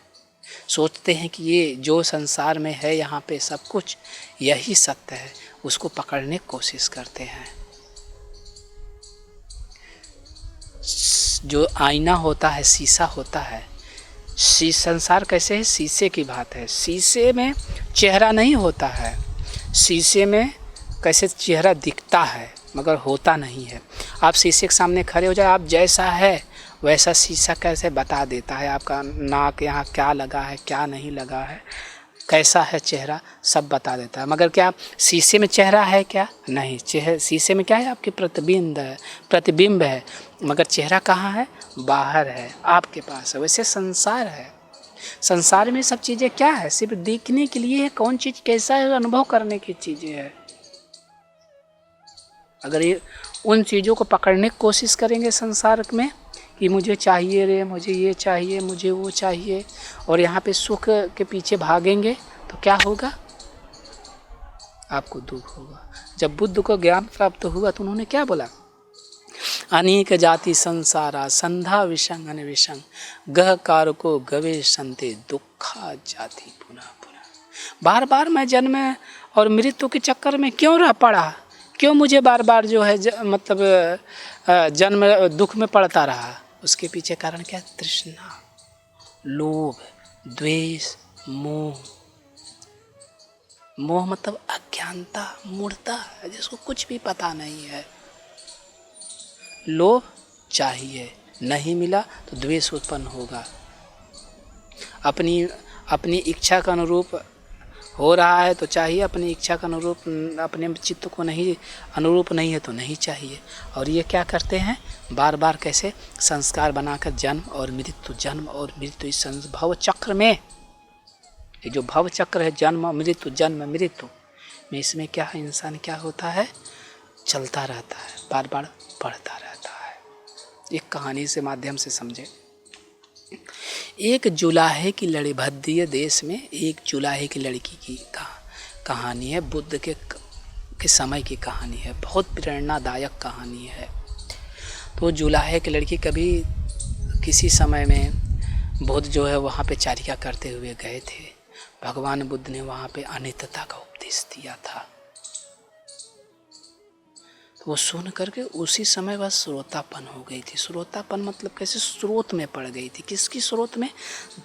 सोचते हैं कि ये जो संसार में है, यहाँ पे सब कुछ यही सत्य है, उसको पकड़ने की कोशिश करते हैं। जो आईना होता है, शीशा होता है, संसार कैसे है, शीशे की बात है। शीशे में चेहरा नहीं होता है, शीशे में कैसे चेहरा दिखता है मगर होता नहीं है। आप शीशे के सामने खड़े हो जाए, आप जैसा है वैसा शीशा कैसे बता देता है, आपका नाक यहाँ क्या लगा है, क्या नहीं लगा है, कैसा है चेहरा, सब बता देता है। मगर क्या शीशे में चेहरा है क्या? नहीं, शीशे में क्या है, आपके प्रतिबिंब है, मगर चेहरा कहाँ है, बाहर है, आपके पास है। वैसे संसार है, संसार में सब चीज़ें क्या है, सिर्फ दिखने के लिए है, कौन चीज़ कैसा है, अनुभव करने की चीज़ें है। अगर ये उन चीज़ों को पकड़ने की कोशिश करेंगे संसार में कि मुझे चाहिए रे, मुझे ये चाहिए, मुझे वो चाहिए, और यहाँ पे सुख के पीछे भागेंगे, तो क्या होगा, आपको दुख होगा। जब बुद्ध को ज्ञान प्राप्त हुआ तो उन्होंने क्या बोला, अनेक जाति संसारा संधा विषंग अनविषंग गह कारको गवे संते दुखा जाति पुनः पुनः। बार बार मैं जन्म और मृत्यु के चक्कर में क्यों रह पड़ा, क्यों मुझे बार बार जो है जन्म दुख में पड़ता रहा। उसके पीछे कारण क्या, तृष्णा, लोभ, द्वेष, मोह। मोह मतलब अज्ञानता, मूढ़ता, जिसको कुछ भी पता नहीं है। लोभ चाहिए, नहीं मिला तो द्वेष उत्पन्न होगा। अपनी इच्छा का अनुरूप हो रहा है तो चाहिए, अपनी इच्छा का अनुरूप, अपने चित्त को नहीं अनुरूप नहीं है तो नहीं चाहिए। और ये क्या करते हैं, बार बार कैसे संस्कार बनाकर जन्म और मृत्यु, इस भव चक्र में, ये जो भव चक्र है, जन्म मृत्यु में, इसमें क्या है, इंसान क्या होता है, चलता रहता है, बार बार पढ़ता रहता है। एक कहानी से माध्यम से समझे। एक जुलाहे की लड़ी, भद्दीय देश में एक जुलाहे की लड़की की कहानी है। बुद्ध के समय की कहानी है, बहुत प्रेरणादायक कहानी है। तो जुलाहे की लड़की कभी किसी समय में बुद्ध जो है वहाँ पे चारिका करते हुए गए थे। भगवान बुद्ध ने वहाँ पे अनित्यता का उपदेश दिया था। तो वो सुन करके उसी समय वह श्रोतापन हो गई थी। श्रोतापन मतलब कैसे, स्रोत में पड़ गई थी। किसकी स्रोत में?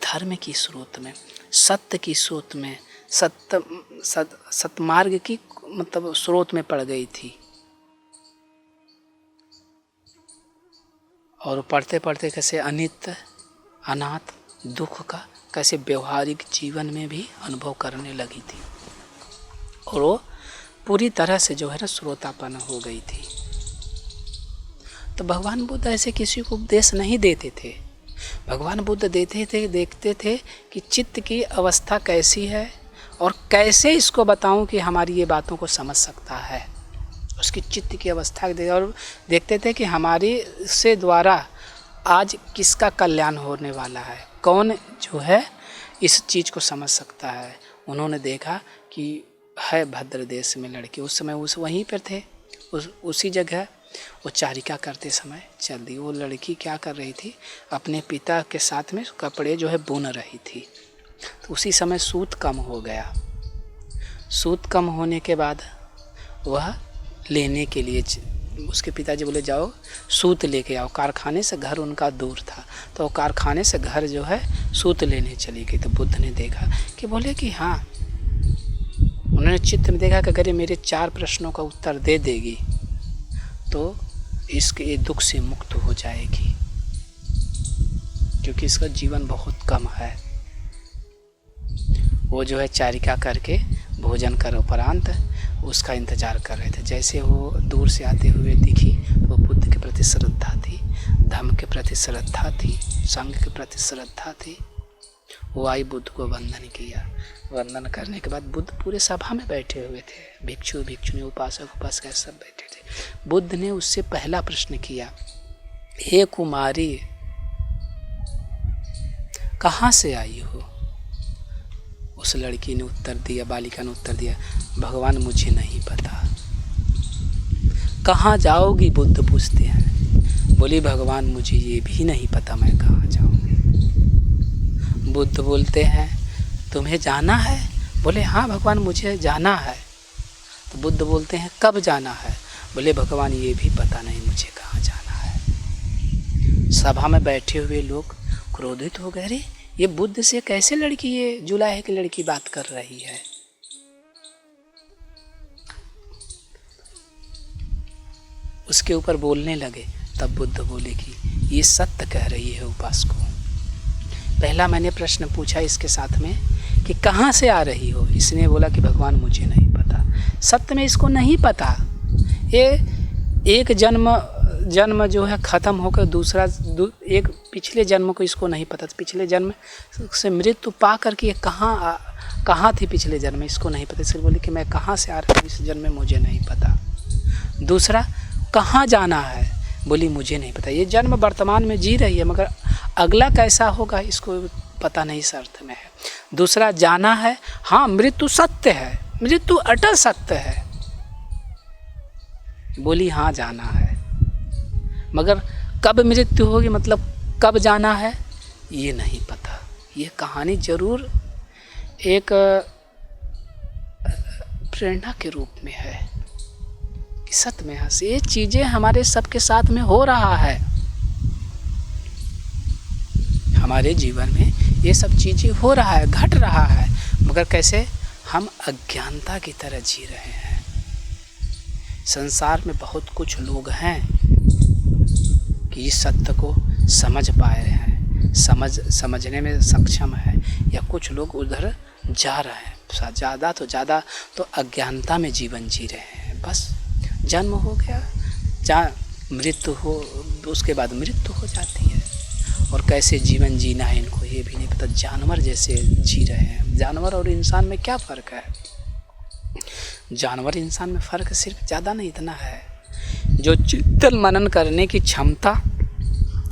धर्म की स्रोत में, सत्य की स्रोत में, सतमार्ग की मतलब स्रोत में पड़ गई थी। और पढ़ते पढ़ते कैसे अनित्य, अनाथ, दुख का कैसे व्यवहारिक जीवन में भी अनुभव करने लगी थी। और वो पूरी तरह से जो है ना श्रोतापन हो गई थी। तो भगवान बुद्ध ऐसे किसी को उपदेश नहीं देते थे। भगवान बुद्ध देते थे, देखते थे कि चित्त की अवस्था कैसी है और कैसे इसको बताऊं कि हमारी ये बातों को समझ सकता है। उसकी चित्त की अवस्था और देखते थे कि हमारी से द्वारा आज किसका कल्याण होने वाला है, कौन जो है इस चीज़ को समझ सकता है। उन्होंने देखा कि है भद्र देश में लड़की, उस समय वहीं पर थे, उसी जगह वो चारिका करते समय चल दी। वो लड़की क्या कर रही थी, अपने पिता के साथ में कपड़े जो है बुन रही थी। तो उसी समय सूत कम हो गया। सूत कम होने के बाद वह लेने के लिए उसके पिताजी बोले जाओ सूत लेके आओ। कारखाने से घर उनका दूर था, तो कारखाने से घर जो है सूत लेने चली गई। तो बुद्ध ने देखा कि बोले कि हाँ, उन्होंने चित्त में देखा कि अगर ये मेरे 4 प्रश्नों का उत्तर दे देगी तो इसके दुख से मुक्त हो जाएगी, क्योंकि इसका जीवन बहुत कम है। वो जो है चारिका करके भोजन कर उपरांत उसका इंतजार कर रहे थे। जैसे वो दूर से आते हुए दिखी तो वो बुद्ध के प्रति श्रद्धा थी, धम्म के प्रति श्रद्धा थी, संघ के प्रति श्रद्धा थी। वो आई, बुद्ध को वंदन किया। वंदन करने के बाद बुद्ध पूरे सभा में बैठे हुए थे, भिक्षु भिक्षुणी, उपासक उपासिका सब बैठे थे। बुद्ध ने उससे पहला प्रश्न किया, हे कुमारी, कहाँ से आई हो? उस लड़की ने उत्तर दिया, बालिका ने उत्तर दिया, भगवान मुझे नहीं पता। कहाँ जाओगी? बुद्ध पूछते हैं। बोली, भगवान मुझे ये भी नहीं पता मैं कहाँ जाऊंगी। बुद्ध बोलते हैं, तुम्हें जाना है? बोले, हाँ भगवान मुझे जाना है। तो बुद्ध बोलते हैं, कब जाना है? बोले, भगवान ये भी पता नहीं मुझे कहाँ जाना है। सभा में बैठे हुए लोग क्रोधित हो गए, रे ये बुद्ध से कैसे लड़की, ये जुलाहे की लड़की बात कर रही है। उसके ऊपर बोलने लगे। तब बुद्ध बोले कि ये सत्य कह रही है उपासको। पहला मैंने प्रश्न पूछा इसके साथ में कि कहाँ से आ रही हो? इसने बोला कि भगवान मुझे नहीं पता। सत्य में इसको नहीं पता। ये एक जन्म जो है ख़त्म होकर दूसरा एक पिछले जन्म को इसको नहीं पता। पिछले जन्म से मृत्यु पा करके ये कहाँ थी पिछले जन्म में, इसको नहीं पता। इसलिए बोली कि मैं कहाँ से आ रही हूँ इस जन्म में मुझे नहीं पता। दूसरा, कहाँ जाना है? बोली मुझे नहीं पता। ये जन्म वर्तमान में जी रही है, मगर अगला कैसा होगा इसको पता नहीं, इस अर्थ में है। दूसरा, जाना है, हाँ मृत्यु सत्य है, मृत्यु अटल सत्य है। बोली हाँ जाना है, मगर कब मृत्यु होगी, मतलब कब जाना है, ये नहीं पता। ये कहानी जरूर एक प्रेरणा के रूप में है कि सत्य में हंस, ये चीज़ें हमारे सबके साथ में हो रहा है। हमारे जीवन में ये सब चीज़ें हो रहा है, घट रहा है, मगर कैसे? हम अज्ञानता की तरह जी रहे हैं। संसार में बहुत कुछ लोग हैं कि इस सत्य को समझ पाए हैं, समझने में सक्षम है, या कुछ लोग उधर जा रहे हैं। ज़्यादा तो अज्ञानता में जीवन जी रहे हैं। बस जन्म हो गया, मृत्यु हो, उसके बाद मृत्यु हो जाती है, और कैसे जीवन जीना है इनको ये भी नहीं पता। जानवर जैसे जी रहे हैं। जानवर और इंसान में क्या फ़र्क है? जानवर इंसान में फ़र्क सिर्फ ज़्यादा नहीं, इतना है जो चिंतन मनन करने की क्षमता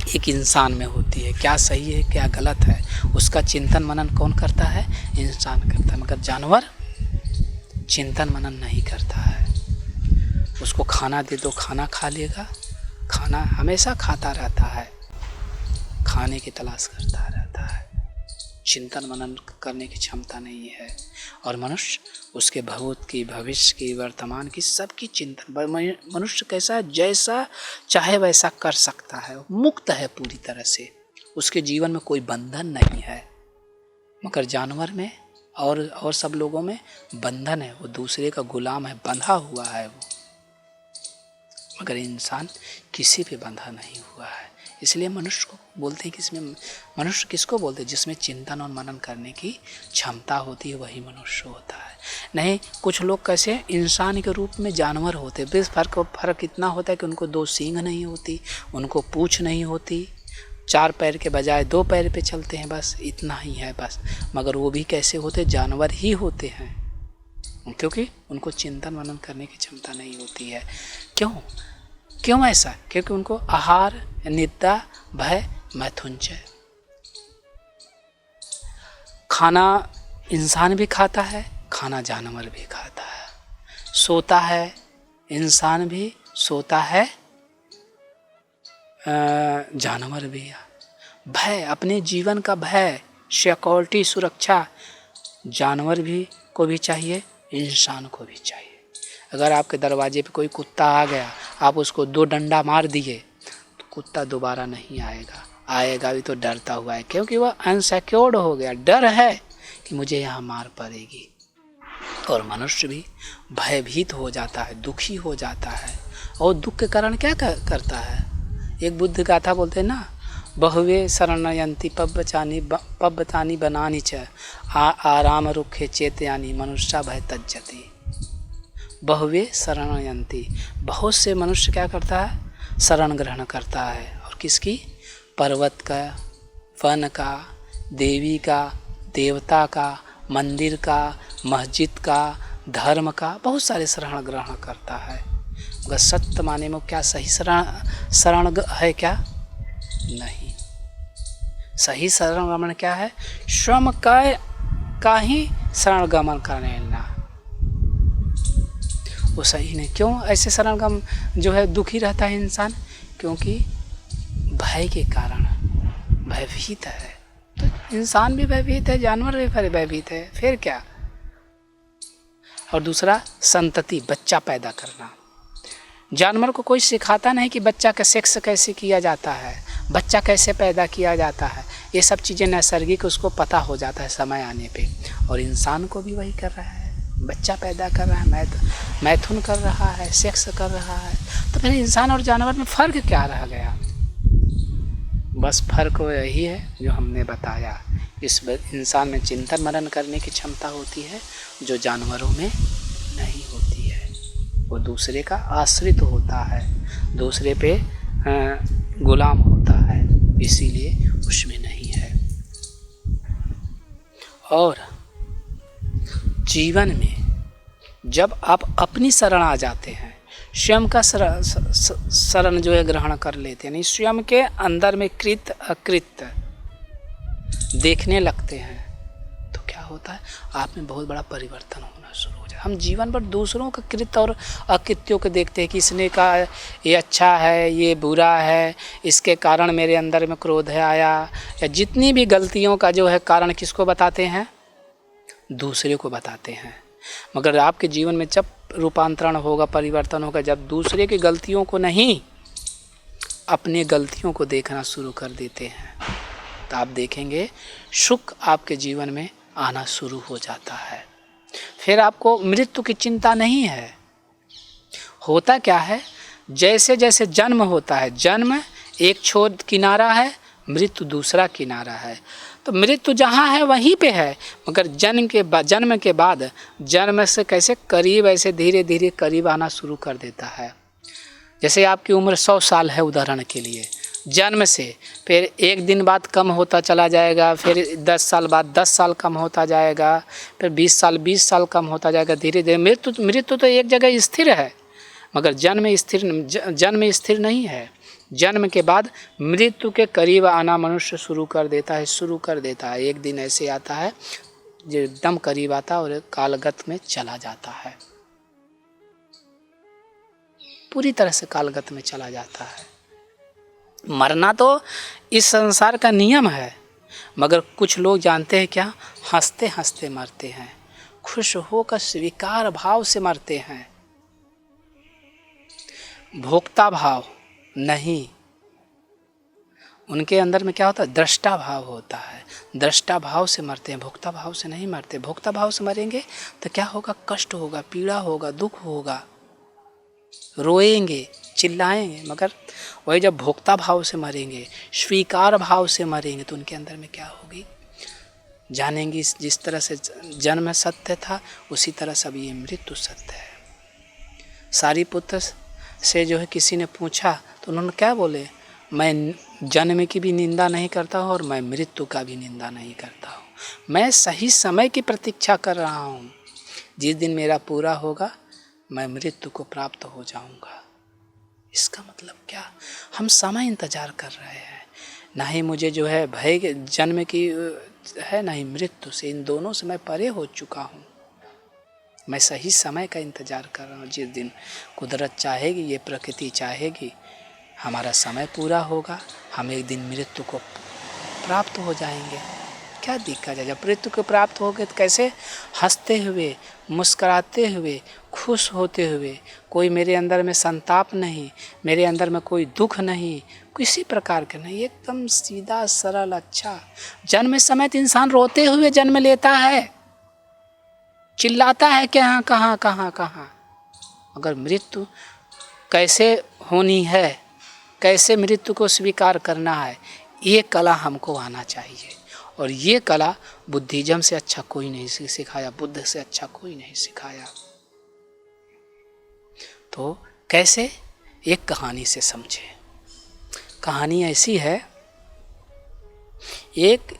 एक इंसान में होती है। क्या सही है क्या गलत है उसका चिंतन मनन कौन करता है? इंसान करता है। मगर जानवर चिंतन मनन नहीं करता है। उसको खाना दे दो खाना खा लेगा, खाना हमेशा खाता रहता है, खाने की तलाश करता रहता है, चिंतन मनन करने की क्षमता नहीं है। और मनुष्य उसके भूत की, भविष्य की, वर्तमान की, सबकी चिंतन। मनुष्य कैसा है? जैसा चाहे वैसा कर सकता है, मुक्त है पूरी तरह से, उसके जीवन में कोई बंधन नहीं है। मगर जानवर में और सब लोगों में बंधन है, वो दूसरे का गुलाम है, बंधा हुआ है वो। मगर इंसान किसी पे बंधा नहीं हुआ है। इसलिए मनुष्य को बोलते हैं कि इसमें मनुष्य किसको बोलते हैं? जिसमें चिंतन और मनन करने की क्षमता होती है वही मनुष्य होता है। नहीं, कुछ लोग कैसे इंसान के रूप में जानवर होते हैं। बस फर्क इतना होता है कि उनको 2 सींग नहीं होती, उनको पूँछ नहीं होती, 4 पैर के बजाय 2 पैर पे चलते हैं, बस इतना ही है बस। मगर वो भी कैसे होते? जानवर ही होते हैं, क्योंकि उनको चिंतन मनन करने की क्षमता नहीं होती है। क्यों ऐसा? क्योंकि उनको आहार, निद्रा, भय, मैथुंजय। खाना इंसान भी खाता है, खाना जानवर भी खाता है। सोता है इंसान भी, सोता है जानवर भी। भय, अपने जीवन का भय, सिक्योरिटी, सुरक्षा जानवर भी को भी चाहिए, इंसान को भी चाहिए। अगर आपके दरवाजे पे कोई कुत्ता आ गया, आप उसको 2 डंडा मार दिए तो कुत्ता दोबारा नहीं आएगा, आएगा भी तो डरता हुआ है, क्योंकि वह अनसिक्योर्ड हो गया, डर है कि मुझे यहाँ मार पड़ेगी। और मनुष्य भी भयभीत हो जाता है, दुखी हो जाता है। और दुख के कारण क्या करता है? एक बुद्ध गाथा बोलते हैं ना, बहुवे शरणयंती पब्बतानी बनानी च आराम रुखे चेतयानी मनुष्य भय तज्जति। बहुवे शरणयंती, बहुत से मनुष्य क्या करता है? शरण ग्रहण करता है। और किसकी? पर्वत का, वन का, देवी का, देवता का, मंदिर का, मस्जिद का, धर्म का, बहुत सारे शरण ग्रहण करता है। मगर सत्य माने में क्या सही शरण है क्या? नहीं। सही शरण गमन क्या है? स्वयं का ही शरण गमन करने ना, वो सही नहीं। क्यों ऐसे शरणगम जो है दुखी रहता है इंसान? क्योंकि भय के कारण भयभीत है। तो इंसान भी भयभीत है, जानवर भी भयभीत है, फिर क्या? और दूसरा संतति, बच्चा पैदा करना। जानवर को कोई सिखाता नहीं कि बच्चा का सेक्स कैसे किया जाता है, बच्चा कैसे पैदा किया जाता है। ये सब चीज़ें नैसर्गिक उसको पता हो जाता है समय आने पे। और इंसान को भी वही कर रहा है, बच्चा पैदा कर रहा है, मैथुन कर रहा है, सेक्स कर रहा है। तो फिर इंसान और जानवर में फ़र्क क्या रह गया? बस फ़र्क यही है जो हमने बताया। इस इंसान में चिंतन मनन करने की क्षमता होती है जो जानवरों में नहीं होती है। वो दूसरे का आश्रित होता है, दूसरे पे गुलाम होता है, इसीलिए उसमें नहीं है। और जीवन में जब आप अपनी शरण आ जाते हैं, स्वयं का शरण जो है ग्रहण कर लेते हैं, नहीं स्वयं के अंदर में कृत अकृत देखने लगते हैं, तो क्या होता है? आप में बहुत बड़ा परिवर्तन होना शुरू हो जाए। हम जीवन भर दूसरों का कृत और अकृत्यों को देखते हैं कि इसने कहा ये अच्छा है, ये बुरा है, इसके कारण मेरे अंदर में क्रोध है आया, या जितनी भी गलतियों का जो है कारण किसको बताते हैं? दूसरे को बताते हैं। मगर आपके जीवन में जब रूपांतरण होगा, परिवर्तन होगा, जब दूसरे की गलतियों को नहीं अपने गलतियों को देखना शुरू कर देते हैं, तो आप देखेंगे सुख आपके जीवन में आना शुरू हो जाता है। फिर आपको मृत्यु की चिंता नहीं है। होता क्या है? जैसे जैसे जन्म होता है, जन्म एक छोर किनारा है, मृत्यु दूसरा किनारा है। तो मृत्यु जहाँ है वहीं पे है, मगर जन्म के बाद जन्म से कैसे करीब, ऐसे धीरे धीरे करीब आना शुरू कर देता है। जैसे आपकी उम्र 100 साल है उदाहरण के लिए, जन्म से फिर एक दिन बाद कम होता चला जाएगा, फिर 10 साल बाद 10 साल कम होता जाएगा, फिर 20 साल कम होता जाएगा धीरे धीरे। मृत्यु तो एक जगह स्थिर है, मगर जन्म स्थिर नहीं है। जन्म के बाद मृत्यु के करीब आना मनुष्य शुरू कर देता है। एक दिन ऐसे आता है जो एकदम करीब आता है और कालगत में चला जाता है, पूरी तरह से कालगत में चला जाता है। मरना तो इस संसार का नियम है, मगर कुछ लोग जानते हैं क्या, हंसते हंसते मरते हैं, खुश होकर स्वीकार भाव से मरते हैं। भोक्ता भाव नहीं, उनके अंदर में क्या होता है, दृष्टा भाव होता है। दृष्टा भाव से मरते हैं, भोक्ता भाव से नहीं मरते। भोक्ता भाव से मरेंगे तो क्या होगा, कष्ट होगा, पीड़ा होगा, दुख होगा, रोएंगे, चिल्लाएंगे। मगर वही जब भोक्ता भाव से मरेंगे, स्वीकार भाव से मरेंगे, तो उनके अंदर में क्या होगी, जानेंगे जिस तरह से जन्म सत्य था उसी तरह सब ये मृत्यु सत्य है। सारीपुत्र से जो है किसी ने पूछा तो उन्होंने क्या बोले, मैं जन्म की भी निंदा नहीं करता हूँ और मैं मृत्यु का भी निंदा नहीं करता हूँ, मैं सही समय की प्रतीक्षा कर रहा हूँ। जिस दिन मेरा पूरा होगा मैं मृत्यु को प्राप्त हो जाऊँगा। इसका मतलब क्या, हम समय इंतजार कर रहे हैं। ना ही मुझे जो है भय जन्म की है, ना ही मृत्यु से, इन दोनों से मैं परे हो चुका हूँ। मैं सही समय का इंतजार कर रहा हूँ। जिस दिन कुदरत चाहेगी, ये प्रकृति चाहेगी, हमारा समय पूरा होगा, हम एक दिन मृत्यु को प्राप्त हो जाएंगे। क्या दिक्कत है, जब मृत्यु को प्राप्त हो गए तो कैसे, हंसते हुए, मुस्कुराते हुए, खुश होते हुए, कोई मेरे अंदर में संताप नहीं, मेरे अंदर में कोई दुख नहीं, किसी प्रकार का नहीं, एकदम सीधा सरल अच्छा। जन्म समय तो इंसान रोते हुए जन्म लेता है, चिल्लाता है कि हाँ कहाँ कहाँ कहाँ, अगर मृत्यु कैसे होनी है, कैसे मृत्यु को स्वीकार करना है, ये कला हमको आना चाहिए। और ये कला बुद्धिज्म से अच्छा कोई नहीं सिखाया, बुद्ध से अच्छा कोई नहीं सिखाया। तो कैसे, एक कहानी से समझे। कहानी ऐसी है, एक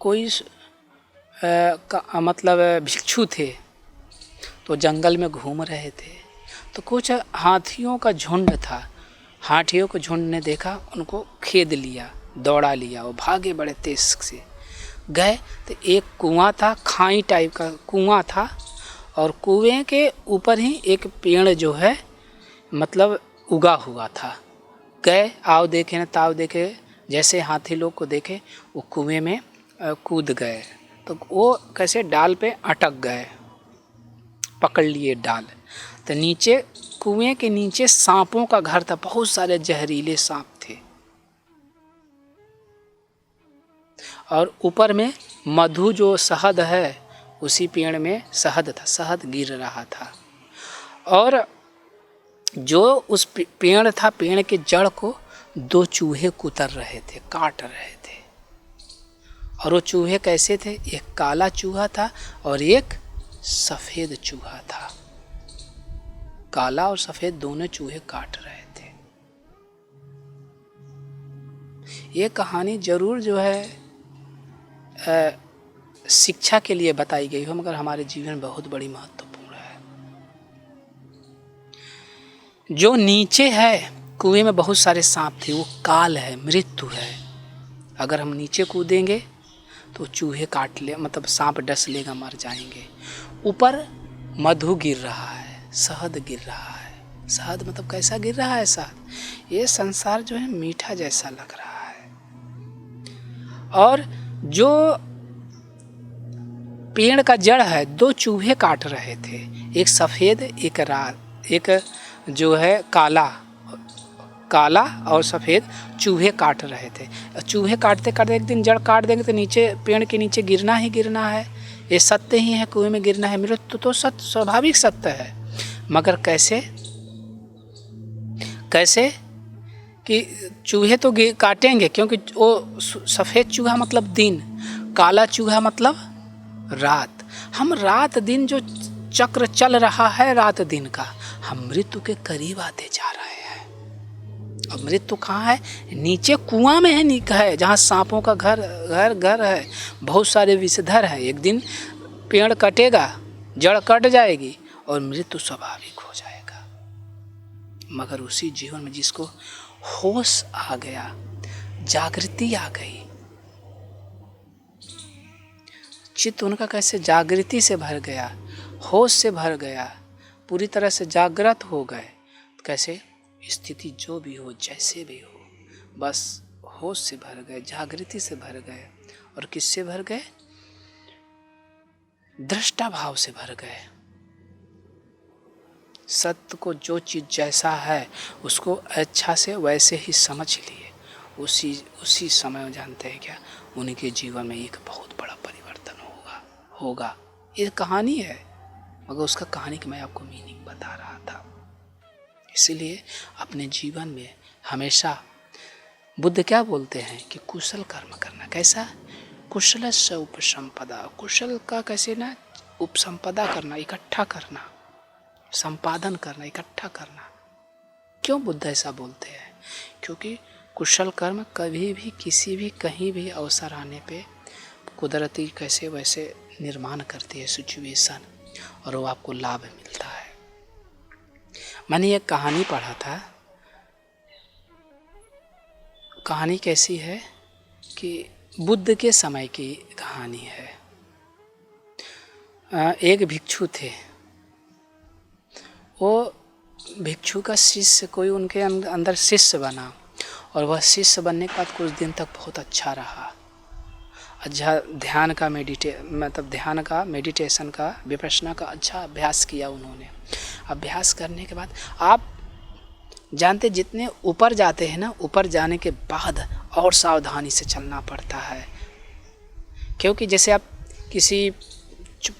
कोई मतलब भिक्षु थे, तो जंगल में घूम रहे थे, तो कुछ हाथियों का झुंड था। हाथियों को झुंड ने देखा, उनको खेद लिया, दौड़ा लिया, वो भागे बड़े तेज से। गए तो एक कुआं था, खाई टाइप का कुआं था, और कुएं के ऊपर ही एक पेड़ जो है मतलब उगा हुआ था। गए, आओ देखे न ताव देखे, जैसे हाथी लोग को देखे वो कुएं में कूद गए, तो वो कैसे डाल पे अटक गए, पकड़ लिए डाल। तो नीचे कुएं के नीचे सांपों का घर था, बहुत सारे जहरीले सांप थे, और ऊपर में मधु जो शहद है, उसी पेड़ में शहद था, शहद गिर रहा था। और जो उस पेड़ था, पेड़ के जड़ को दो चूहे कुतर रहे थे, काट रहे थे। और वो चूहे कैसे थे, एक काला चूहा था और एक सफ़ेद चूहा था। काला और सफ़ेद दोनों चूहे काट रहे थे। ये कहानी जरूर जो है शिक्षा के लिए बताई गई हो, मगर हमारे जीवन में बहुत बड़ी महत्वपूर्ण है। जो नीचे है कुएं में बहुत सारे सांप थे, वो काल है, मृत्यु है। अगर हम नीचे कूदेंगे तो चूहे काट ले, मतलब सांप डस लेगा, मर जाएंगे। ऊपर मधु गिर रहा है, शहद गिर रहा है। शहद मतलब कैसा गिर रहा है शहद, ये संसार जो है मीठा जैसा लग रहा है। और जो पेड़ का जड़ है, दो चूहे काट रहे थे, एक सफ़ेद एक जो है काला और सफ़ेद चूहे काट रहे थे। चूहे काटते काटते एक दिन जड़ काट देंगे तो नीचे पेड़ के नीचे गिरना ही गिरना है, ये सत्य ही है, कुएं में गिरना है। मृत्यु तो सत्य, स्वाभाविक सत्य है। मगर कैसे कि चूहे तो काटेंगे, क्योंकि वो सफ़ेद चूहा मतलब दिन, काला चूहा मतलब रात। हम रात दिन जो चक्र चल रहा है रात दिन का, हम मृत्यु के करीब आते जा रहे हैं। और मृत्यु कहाँ है, नीचे कुआं में है, जहाँ सांपों का घर है, बहुत सारे विषधर है। एक दिन पेड़ कटेगा, जड़ कट जाएगी और मृत्यु स्वाभाविक हो जाएगा। मगर उसी जीवन में जिसको होश आ गया, जागृति आ गई। चित्त उनका कैसे जागृति से भर गया, होश से भर गया, पूरी तरह से जागृत हो गए। कैसे? स्थिति जो भी हो, जैसे भी हो, बस होश से भर गए, जागृति से भर गए। और किससे भर गए? दृष्टा भाव से भर गए। सत्य को, जो चीज जैसा है उसको अच्छा से वैसे ही समझ लिए। उसी समय जानते हैं क्या, उनके जीवन में एक बहुत बड़ा परिवर्तन होगा। ये कहानी है, मगर उसका कहानी की मैं आपको मीनिंग बता रहा था। इसीलिए अपने जीवन में हमेशा बुद्ध क्या बोलते हैं कि कुशल कर्म करना। कैसा? कुशलस्य उपसंपदा। कुशल का कैसे ना, उपसंपदा करना, इकट्ठा करना, संपादन करना, इकट्ठा करना। क्यों बुद्ध ऐसा बोलते हैं? क्योंकि कुशल कर्म कभी भी, किसी भी, कहीं भी अवसर आने पे कुदरती कैसे वैसे निर्माण करती है सिचुएशन, और वो आपको लाभ मिलता है। मैंने एक कहानी पढ़ा था। कहानी कैसी है कि बुद्ध के समय की कहानी है। एक भिक्षु थे। वो भिक्षु का शिष्य, कोई उनके अंदर शिष्य बना, और वह शिष्य बनने के बाद कुछ दिन तक बहुत अच्छा रहा। अच्छा ध्यान का मेडिटेशन का, विपश्यना का अच्छा अभ्यास किया उन्होंने। अभ्यास करने के बाद आप जानते, जितने ऊपर जाते हैं ना, ऊपर जाने के बाद और सावधानी से चलना पड़ता है। क्योंकि जैसे आप किसी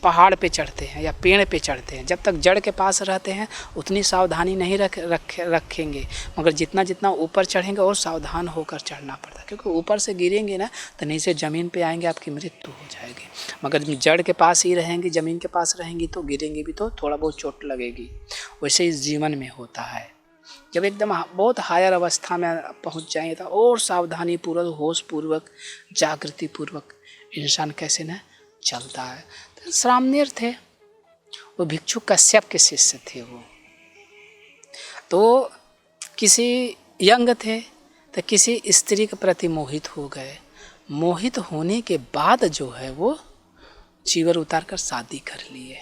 पहाड़ पे चढ़ते हैं या पेड़ पे चढ़ते हैं, जब तक जड़ के पास रहते हैं उतनी सावधानी नहीं रखेंगे, मगर जितना जितना ऊपर चढ़ेंगे और सावधान होकर चढ़ना पड़ता है। क्योंकि ऊपर से गिरेंगे ना तो नीचे ज़मीन पे आएंगे, आपकी मृत्यु हो जाएगी। मगर जड़ के पास ही रहेंगी, ज़मीन के पास रहेंगी तो गिरेंगे भी तो थोड़ा बहुत चोट लगेगी। वैसे ही जीवन में होता है। जब एकदम बहुत हायर अवस्था में पहुँच जाएंगे तो और सावधानी पूर्वक, होश पूर्वक, जागृति पूर्वक इंसान कैसे न चलता है। तो श्रामणेर थे, वो भिक्षु कश्यप के शिष्य थे। वो तो किसी यंग थे तो किसी स्त्री के प्रति मोहित हो गए। मोहित होने के बाद जो है वो चीवर उतार कर शादी कर लिए।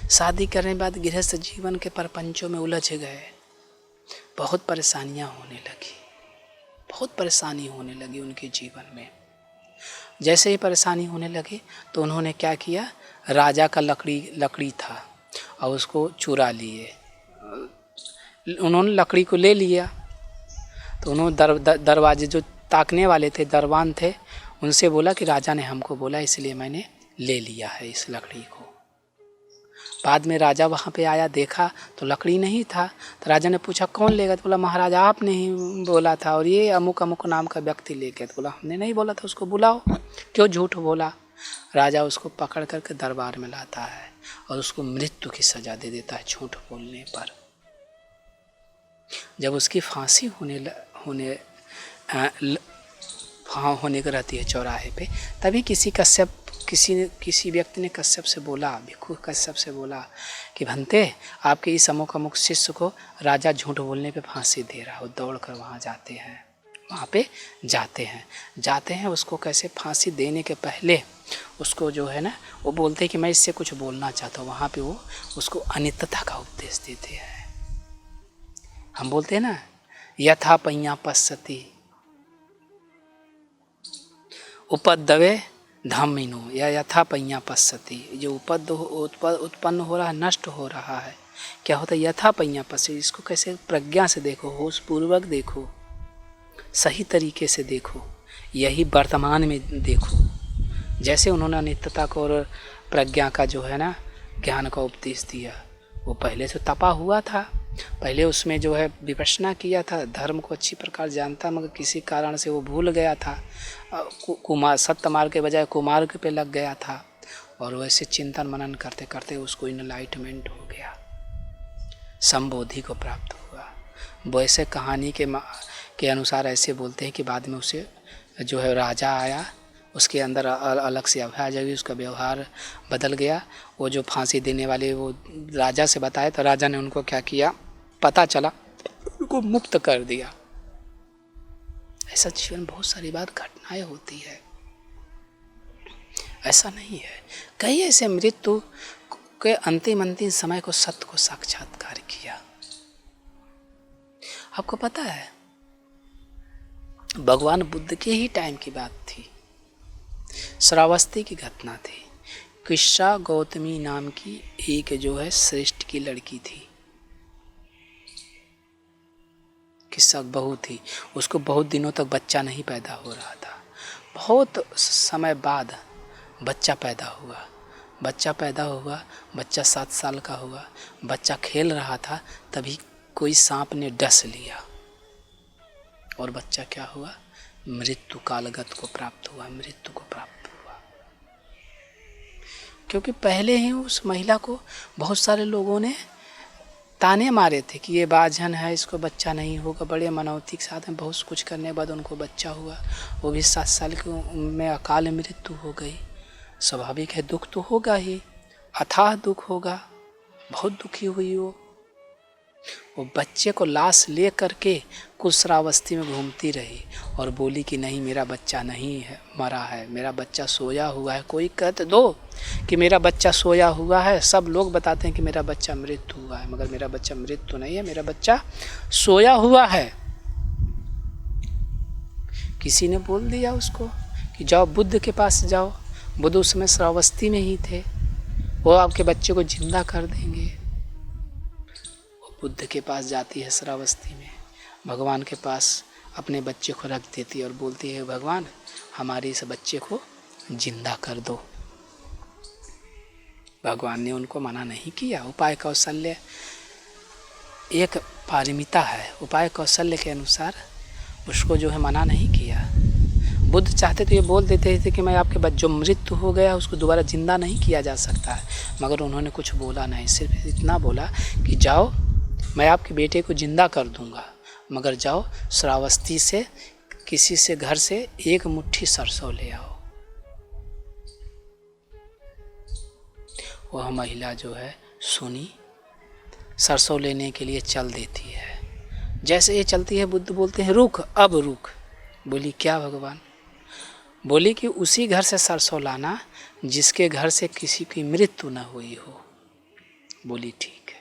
शादी करने के बाद गृहस्थ जीवन के परपंचों में उलझ गए। बहुत परेशानियां होने लगी, बहुत परेशानी होने लगी उनके जीवन में। जैसे ही परेशानी होने लगी तो उन्होंने क्या किया, राजा का लकड़ी था और उसको चुरा लिए। उन्होंने लकड़ी को ले लिया तो उन्होंने दरवाजे जो ताकने वाले थे, दरबान थे, उनसे बोला कि राजा ने हमको बोला इसलिए मैंने ले लिया है इस लकड़ी को। बाद में राजा वहाँ पे आया, देखा तो लकड़ी नहीं था। तो राजा ने पूछा कौन लेगा? तो बोला महाराजा आपने ही बोला था, और ये अमुक अमुक नाम का व्यक्ति ले गया। तो बोला हमने नहीं बोला था, उसको बुलाओ, क्यों झूठ बोला? राजा उसको पकड़ करके दरबार में लाता है और उसको मृत्यु की सजा दे देता है झूठ बोलने पर। जब उसकी फांसी होने को रहती है चौराहे पे, तभी किसी व्यक्ति ने कश्यप से बोला, भिक्षु कश्यप से बोला कि भंते आपके इस अमुक अमुक शिष्य को राजा झूठ बोलने पे फांसी दे रहा है। वो दौड़ कर वहाँ जाते हैं। उसको कैसे फांसी देने के पहले उसको जो है ना, वो बोलते हैं कि मैं इससे कुछ बोलना चाहता हूँ। वहाँ पे वो उसको अनित्यता का उपदेश देते हैं। हम बोलते हैं ना, यथा पय्या पश्यति उपद्रवे धम्मिनो, या यथा पय्या पश्यति। जो उत्पन्न हो रहा है, नष्ट हो रहा है, क्या होता है? यथा पय्या पश्यति। इसको कैसे प्रज्ञा से देखो, होश पूर्वक देखो, सही तरीके से देखो, यही वर्तमान में देखो। जैसे उन्होंने अनित्यता को और प्रज्ञा का जो है ना ज्ञान का उपदेश दिया, वो पहले से तपा हुआ था, पहले उसमें जो है विपश्यना किया था, धर्म को अच्छी प्रकार जानता, मगर किसी कारण से वो भूल गया था, सत्य मार्ग के बजाय कुमार्ग पे लग गया था, और वैसे चिंतन मनन करते करते उसको इनलाइटमेंट हो गया, संबोधि को प्राप्त हुआ। वैसे कहानी के अनुसार ऐसे बोलते हैं कि बाद में उसे जो है राजा आया, उसके अंदर अलग से अभ्यास जगी, उसका व्यवहार बदल गया। वो जो फांसी देने वाले वो राजा से बताए तो राजा ने उनको क्या किया, पता चला उनको मुक्त कर दिया। ऐसा जीवन में बहुत सारी बार घटनाएं होती है, ऐसा नहीं है। कई ऐसे मृत्यु के अंतिम समय को सत्य को साक्षात्कार किया। आपको पता है भगवान बुद्ध के ही टाइम की बात थी, श्रावस्ती की घटना थी। किस्सा गौतमी नाम की एक जो है श्रेष्ठ की लड़की थी, किस्सा बहू थी, उसको बहुत दिनों तक बच्चा नहीं पैदा हो रहा था। बहुत समय बाद बच्चा पैदा हुआ। बच्चा 7 साल का हुआ। बच्चा खेल रहा था, तभी कोई सांप ने डस लिया और बच्चा क्या हुआ, मृत्यु कालगत को प्राप्त हुआ, मृत्यु को प्राप्त हुआ। क्योंकि पहले ही उस महिला को बहुत सारे लोगों ने ताने मारे थे कि ये बाझन है, इसको बच्चा नहीं होगा। बड़े मनौती के साथ में बहुत कुछ करने के बाद उनको बच्चा हुआ, वो भी 7 साल की उम्र में अकाल मृत्यु हो गई। स्वाभाविक है, दुख तो होगा ही, अथाह दुख होगा। बहुत दुखी हुई वो बच्चे को लाश ले करके कुछ श्रावस्ती में घूमती रही और बोली कि नहीं, मेरा बच्चा नहीं है, मरा है, मेरा बच्चा सोया हुआ है। कोई कहते दो कि मेरा बच्चा सोया हुआ है, सब लोग बताते हैं कि मेरा बच्चा मृत्यु हुआ है, मगर मेरा बच्चा मृत्यु नहीं है, मेरा बच्चा सोया हुआ है। किसी ने बोल दिया उसको कि जाओ बुद्ध के पास जाओ। बुद्ध उस समय श्रावस्ती में ही थे, वो आपके बच्चे को जिंदा कर देंगे। वो बुद्ध के पास जाती है श्रावस्ती में, भगवान के पास अपने बच्चे को रख देती है और बोलती है, भगवान हमारे इस बच्चे को जिंदा कर दो। भगवान ने उनको मना नहीं किया। उपाय कौशल्य एक पारमिता है, उपाय कौशल्य के अनुसार उसको जो है मना नहीं किया। बुद्ध चाहते तो ये बोल देते थे कि मैं आपके बच्चे जो मृत्यु हो गया उसको दोबारा जिंदा नहीं किया जा सकता है, मगर उन्होंने कुछ बोला नहीं। सिर्फ इतना बोला कि जाओ, मैं आपके बेटे को जिंदा कर दूंगा, मगर जाओ श्रावस्ती से किसी से घर से 1 मुट्ठी सरसों ले आओ। वह महिला जो है सुनी, सरसों लेने के लिए चल देती है। जैसे ये चलती है, बुद्ध बोलते हैं रुक, अब रुक। बोली क्या भगवान? बोली कि उसी घर से सरसों लाना जिसके घर से किसी की मृत्यु न हुई हो। बोली ठीक है।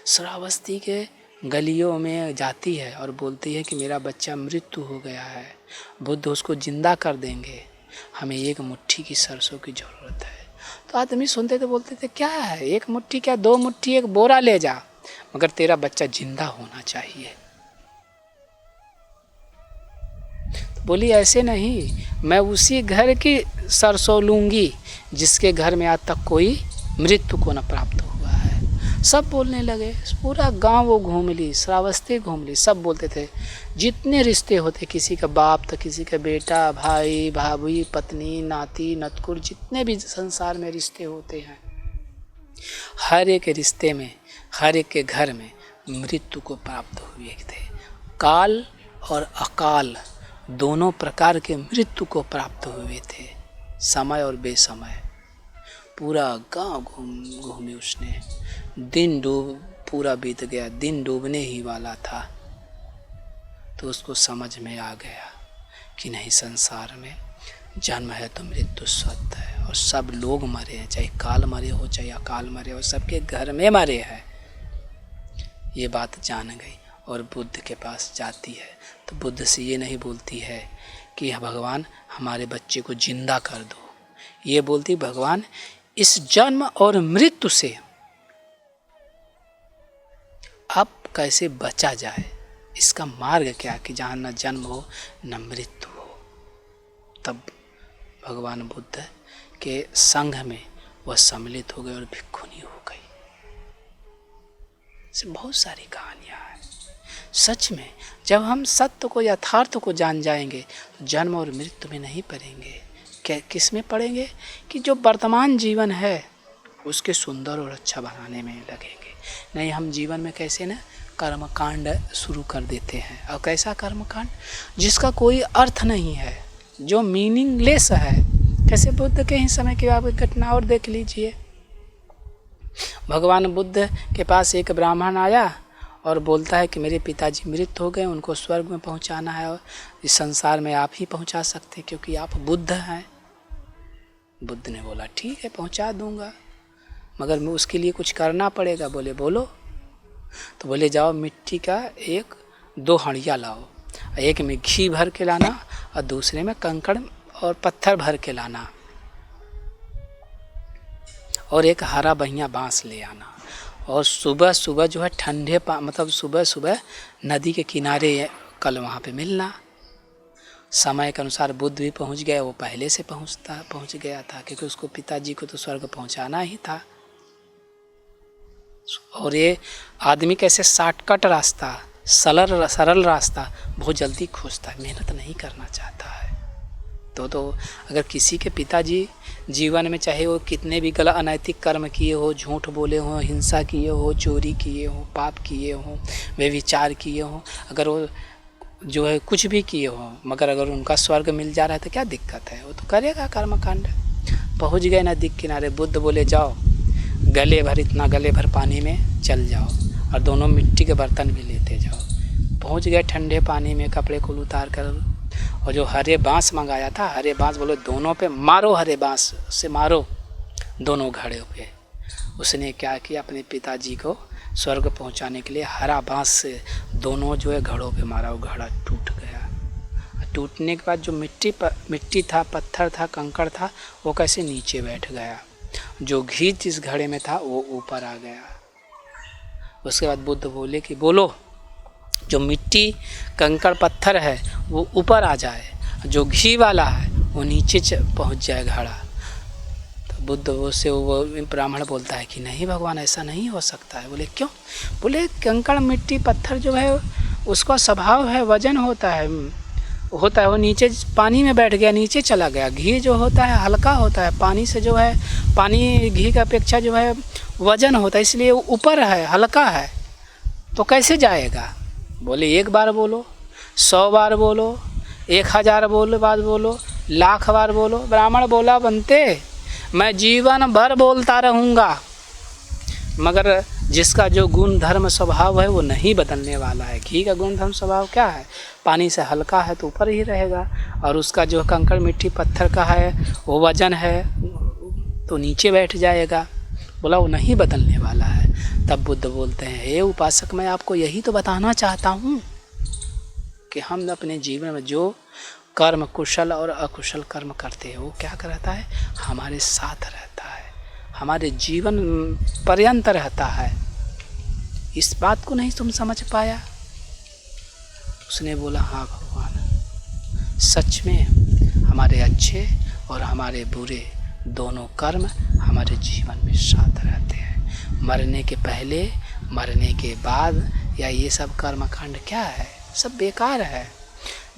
श्रावस्ती के गलियों में जाती है और बोलती है कि मेरा बच्चा मृत्यु हो गया है, बुद्ध उसको जिंदा कर देंगे, हमें 1 मुट्ठी की सरसों की ज़रूरत है। तो आदमी सुनते तो बोलते थे क्या है, 1 मुट्ठी क्या 2 मुट्ठी, 1 बोरा ले जा, मगर तेरा बच्चा जिंदा होना चाहिए। तो बोली ऐसे नहीं, मैं उसी घर की सरसों लूँगी जिसके घर में आज तक कोई मृत्यु को न प्राप्त हुआ है। सब बोलने लगे, पूरा गांव वो घूम ली, श्रावस्ती घूम ली। सब बोलते थे जितने रिश्ते होते, किसी का बाप तो किसी का बेटा, भाई भाभी, पत्नी, नाती नतकुर, जितने भी संसार में रिश्ते होते हैं, हर एक रिश्ते में, हर एक के घर में मृत्यु को प्राप्त हुए थे। काल और अकाल दोनों प्रकार के मृत्यु को प्राप्त हुए थे, समय और बेसमय। पूरा गांव घूमी उसने। दिन पूरा बीत गया, दिन डूबने ही वाला था, तो उसको समझ में आ गया कि नहीं, संसार में जन्म है तो मृत्यु सत्य है, और सब लोग मरे हैं, चाहे काल मरे हो चाहे अकाल मरे हो, सबके घर में मरे हैं। ये बात जान गई और बुद्ध के पास जाती है। तो बुद्ध से ये नहीं बोलती है कि भगवान हमारे बच्चे को जिंदा कर दो, ये बोलती भगवान इस जन्म और मृत्यु से अब कैसे बचा जाए, इसका मार्ग क्या, कि जहाँ न जन्म हो न मृत्यु हो। तब भगवान बुद्ध के संघ में वह सम्मिलित हो गए और भिक्षुनी हो गई। ऐसे बहुत सारी कहानियाँ हैं। सच में जब हम सत्य को, यथार्थ को जान जाएंगे तो जन्म और मृत्यु में नहीं पड़ेंगे। किस में पड़ेंगे? कि जो वर्तमान जीवन है उसके सुंदर और अच्छा बनाने में लगेंगे। नहीं, हम जीवन में कैसे ना कर्मकांड शुरू कर देते हैं। और कैसा कर्मकांड? जिसका कोई अर्थ नहीं है, जो मीनिंगलेस है। कैसे बुद्ध के ही समय की आप घटना और देख लीजिए। भगवान बुद्ध के पास एक ब्राह्मण आया और बोलता है कि मेरे पिताजी मृत हो गए, उनको स्वर्ग में पहुंचाना है और इस संसार में आप ही पहुंचा सकते क्योंकि आप बुद्ध हैं। बुद्ध ने बोला ठीक है पहुंचा दूंगा, मगर मैं उसके लिए कुछ करना पड़ेगा। बोले बोलो। तो बोले जाओ मिट्टी का 2 हंडिया लाओ, एक में घी भर के लाना और दूसरे में कंकड़ और पत्थर भर के लाना, और एक हरा बढ़िया बांस ले आना, और सुबह सुबह जो है ठंडे मतलब सुबह सुबह नदी के किनारे कल वहाँ पे मिलना। समय के अनुसार बुद्ध भी पहुँच गया, वो पहले से पहुँच गया था क्योंकि उसको पिताजी को तो स्वर्ग पहुँचाना ही था। और ये आदमी कैसे शॉर्टकट रास्ता, सरल रास्ता बहुत जल्दी खोजता है, मेहनत नहीं करना चाहता है। तो अगर किसी के पिताजी जीवन में चाहे वो कितने भी गलत अनैतिक कर्म किए हो, झूठ बोले हो, हिंसा किए हो, चोरी किए हो, पाप किए हो, व्यभिचार किए हो, अगर वो जो है कुछ भी किए हो, मगर अगर उनका स्वर्ग मिल जा रहा है तो क्या दिक्कत है, वो तो करेगा कर्मकांड। पहुँच गए नदी किनारे, बुद्ध बोले जाओ इतना गले भर पानी में चल जाओ और दोनों मिट्टी के बर्तन भी लेते जाओ। पहुँच गए ठंडे पानी में, कपड़े को उतार कर, और जो हरे बांस मंगाया था, हरे बांस बोले दोनों पे मारो, हरे बांस से मारो दोनों घड़े पे। उसने क्या किया, अपने पिताजी को स्वर्ग पहुंचाने के लिए हरा बांस से दोनों जो है घड़ों पे मारा, वो घड़ा टूट गया। टूटने के बाद जो मिट्टी था, पत्थर था, कंकड़ था, वो कैसे नीचे बैठ गया, जो घी जिस घड़े में था वो ऊपर आ गया। उसके बाद बुद्ध बोले कि बोलो जो मिट्टी कंकड़ पत्थर है वो ऊपर आ जाए, जो घी वाला है वो नीचे पहुंच जाए घड़ा। तो बुद्ध से वो ब्राह्मण बोलता है कि नहीं भगवान ऐसा नहीं हो सकता है। बोले क्यों? बोले कंकड़ मिट्टी पत्थर जो है उसका स्वभाव है, वजन होता है वो नीचे पानी में बैठ गया, नीचे चला गया। घी जो होता है हल्का होता है, पानी से जो है पानी घी की अपेक्षा जो है वजन होता है, इसलिए वो ऊपर है, हल्का है, तो कैसे जाएगा। बोले 1 बार बोलो, 100 बार बोलो, 1000 बार बोलो, लाख बार बोलो। ब्राह्मण बोला बनते मैं जीवन भर बोलता रहूँगा, मगर जिसका जो गुण धर्म स्वभाव है वो नहीं बदलने वाला है। घी का गुण धर्म स्वभाव क्या है, पानी से हल्का है तो ऊपर ही रहेगा, और उसका जो कंकड़ मिट्टी पत्थर का है वो वजन है तो नीचे बैठ जाएगा। बोला वो नहीं बदलने वाला है। तब बुद्ध बोलते हैं हे उपासक, मैं आपको यही तो बताना चाहता हूँ कि हम अपने जीवन में जो कर्म कुशल और अकुशल कर्म करते हैं वो क्या करता है, हमारे साथ रहता है, हमारे जीवन पर्यंत रहता है। इस बात को नहीं तुम समझ पाया? उसने बोला हाँ भगवान, सच में हमारे अच्छे और हमारे बुरे दोनों कर्म हमारे जीवन में साथ रहते हैं। मरने के पहले, मरने के बाद या ये सब कर्मकांड क्या है, सब बेकार है।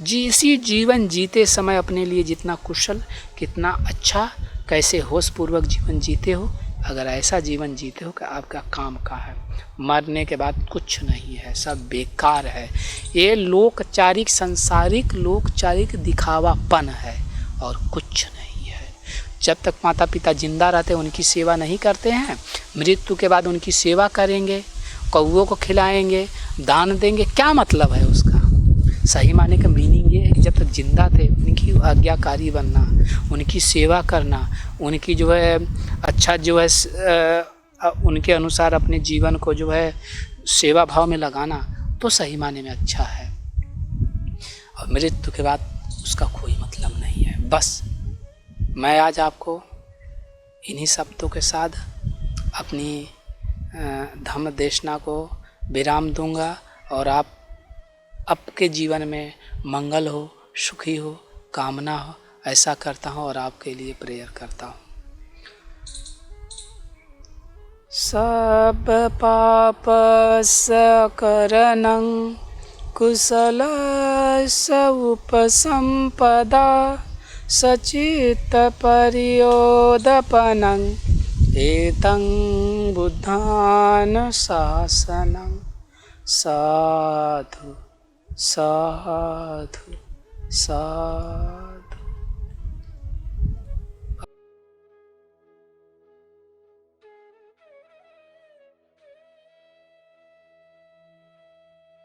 इसी जीवन जीते समय अपने लिए जितना कुशल, कितना अच्छा, कैसे होशपूर्वक जीवन जीते हो, अगर ऐसा जीवन जीते हो कि आपका काम का है, मरने के बाद कुछ नहीं है, सब बेकार है। ये लोकचारिक, सांसारिक लोकचारिक दिखावापन है और कुछ नहीं है। जब तक माता पिता जिंदा रहते हैं उनकी सेवा नहीं करते हैं, मृत्यु के बाद उनकी सेवा करेंगे, कौओं को खिलाएंगे, दान देंगे, क्या मतलब है उसका? सही माने का मीनिंग ये है कि जब तक जिंदा थे उनकी आज्ञाकारी बनना, उनकी सेवा करना, उनकी जो है अच्छा जो है उनके अनुसार अपने जीवन को जो है सेवा भाव में लगाना, तो सही माने में अच्छा है। और मृत्यु के बाद उसका कोई मतलब नहीं है। बस मैं आज आपको इन्हीं शब्दों के साथ अपनी धम्म देशना को विराम दूंगा, और आपके जीवन में मंगल हो, सुखी हो, कामना हो, ऐसा करता हूँ और आपके लिए प्रेयर करता हूँ। सब पाप सकरणं कुशलस्य उपसंपदा सचित्त परियोदपनं एतं बुद्धान शासनं। साधु साधु साधु।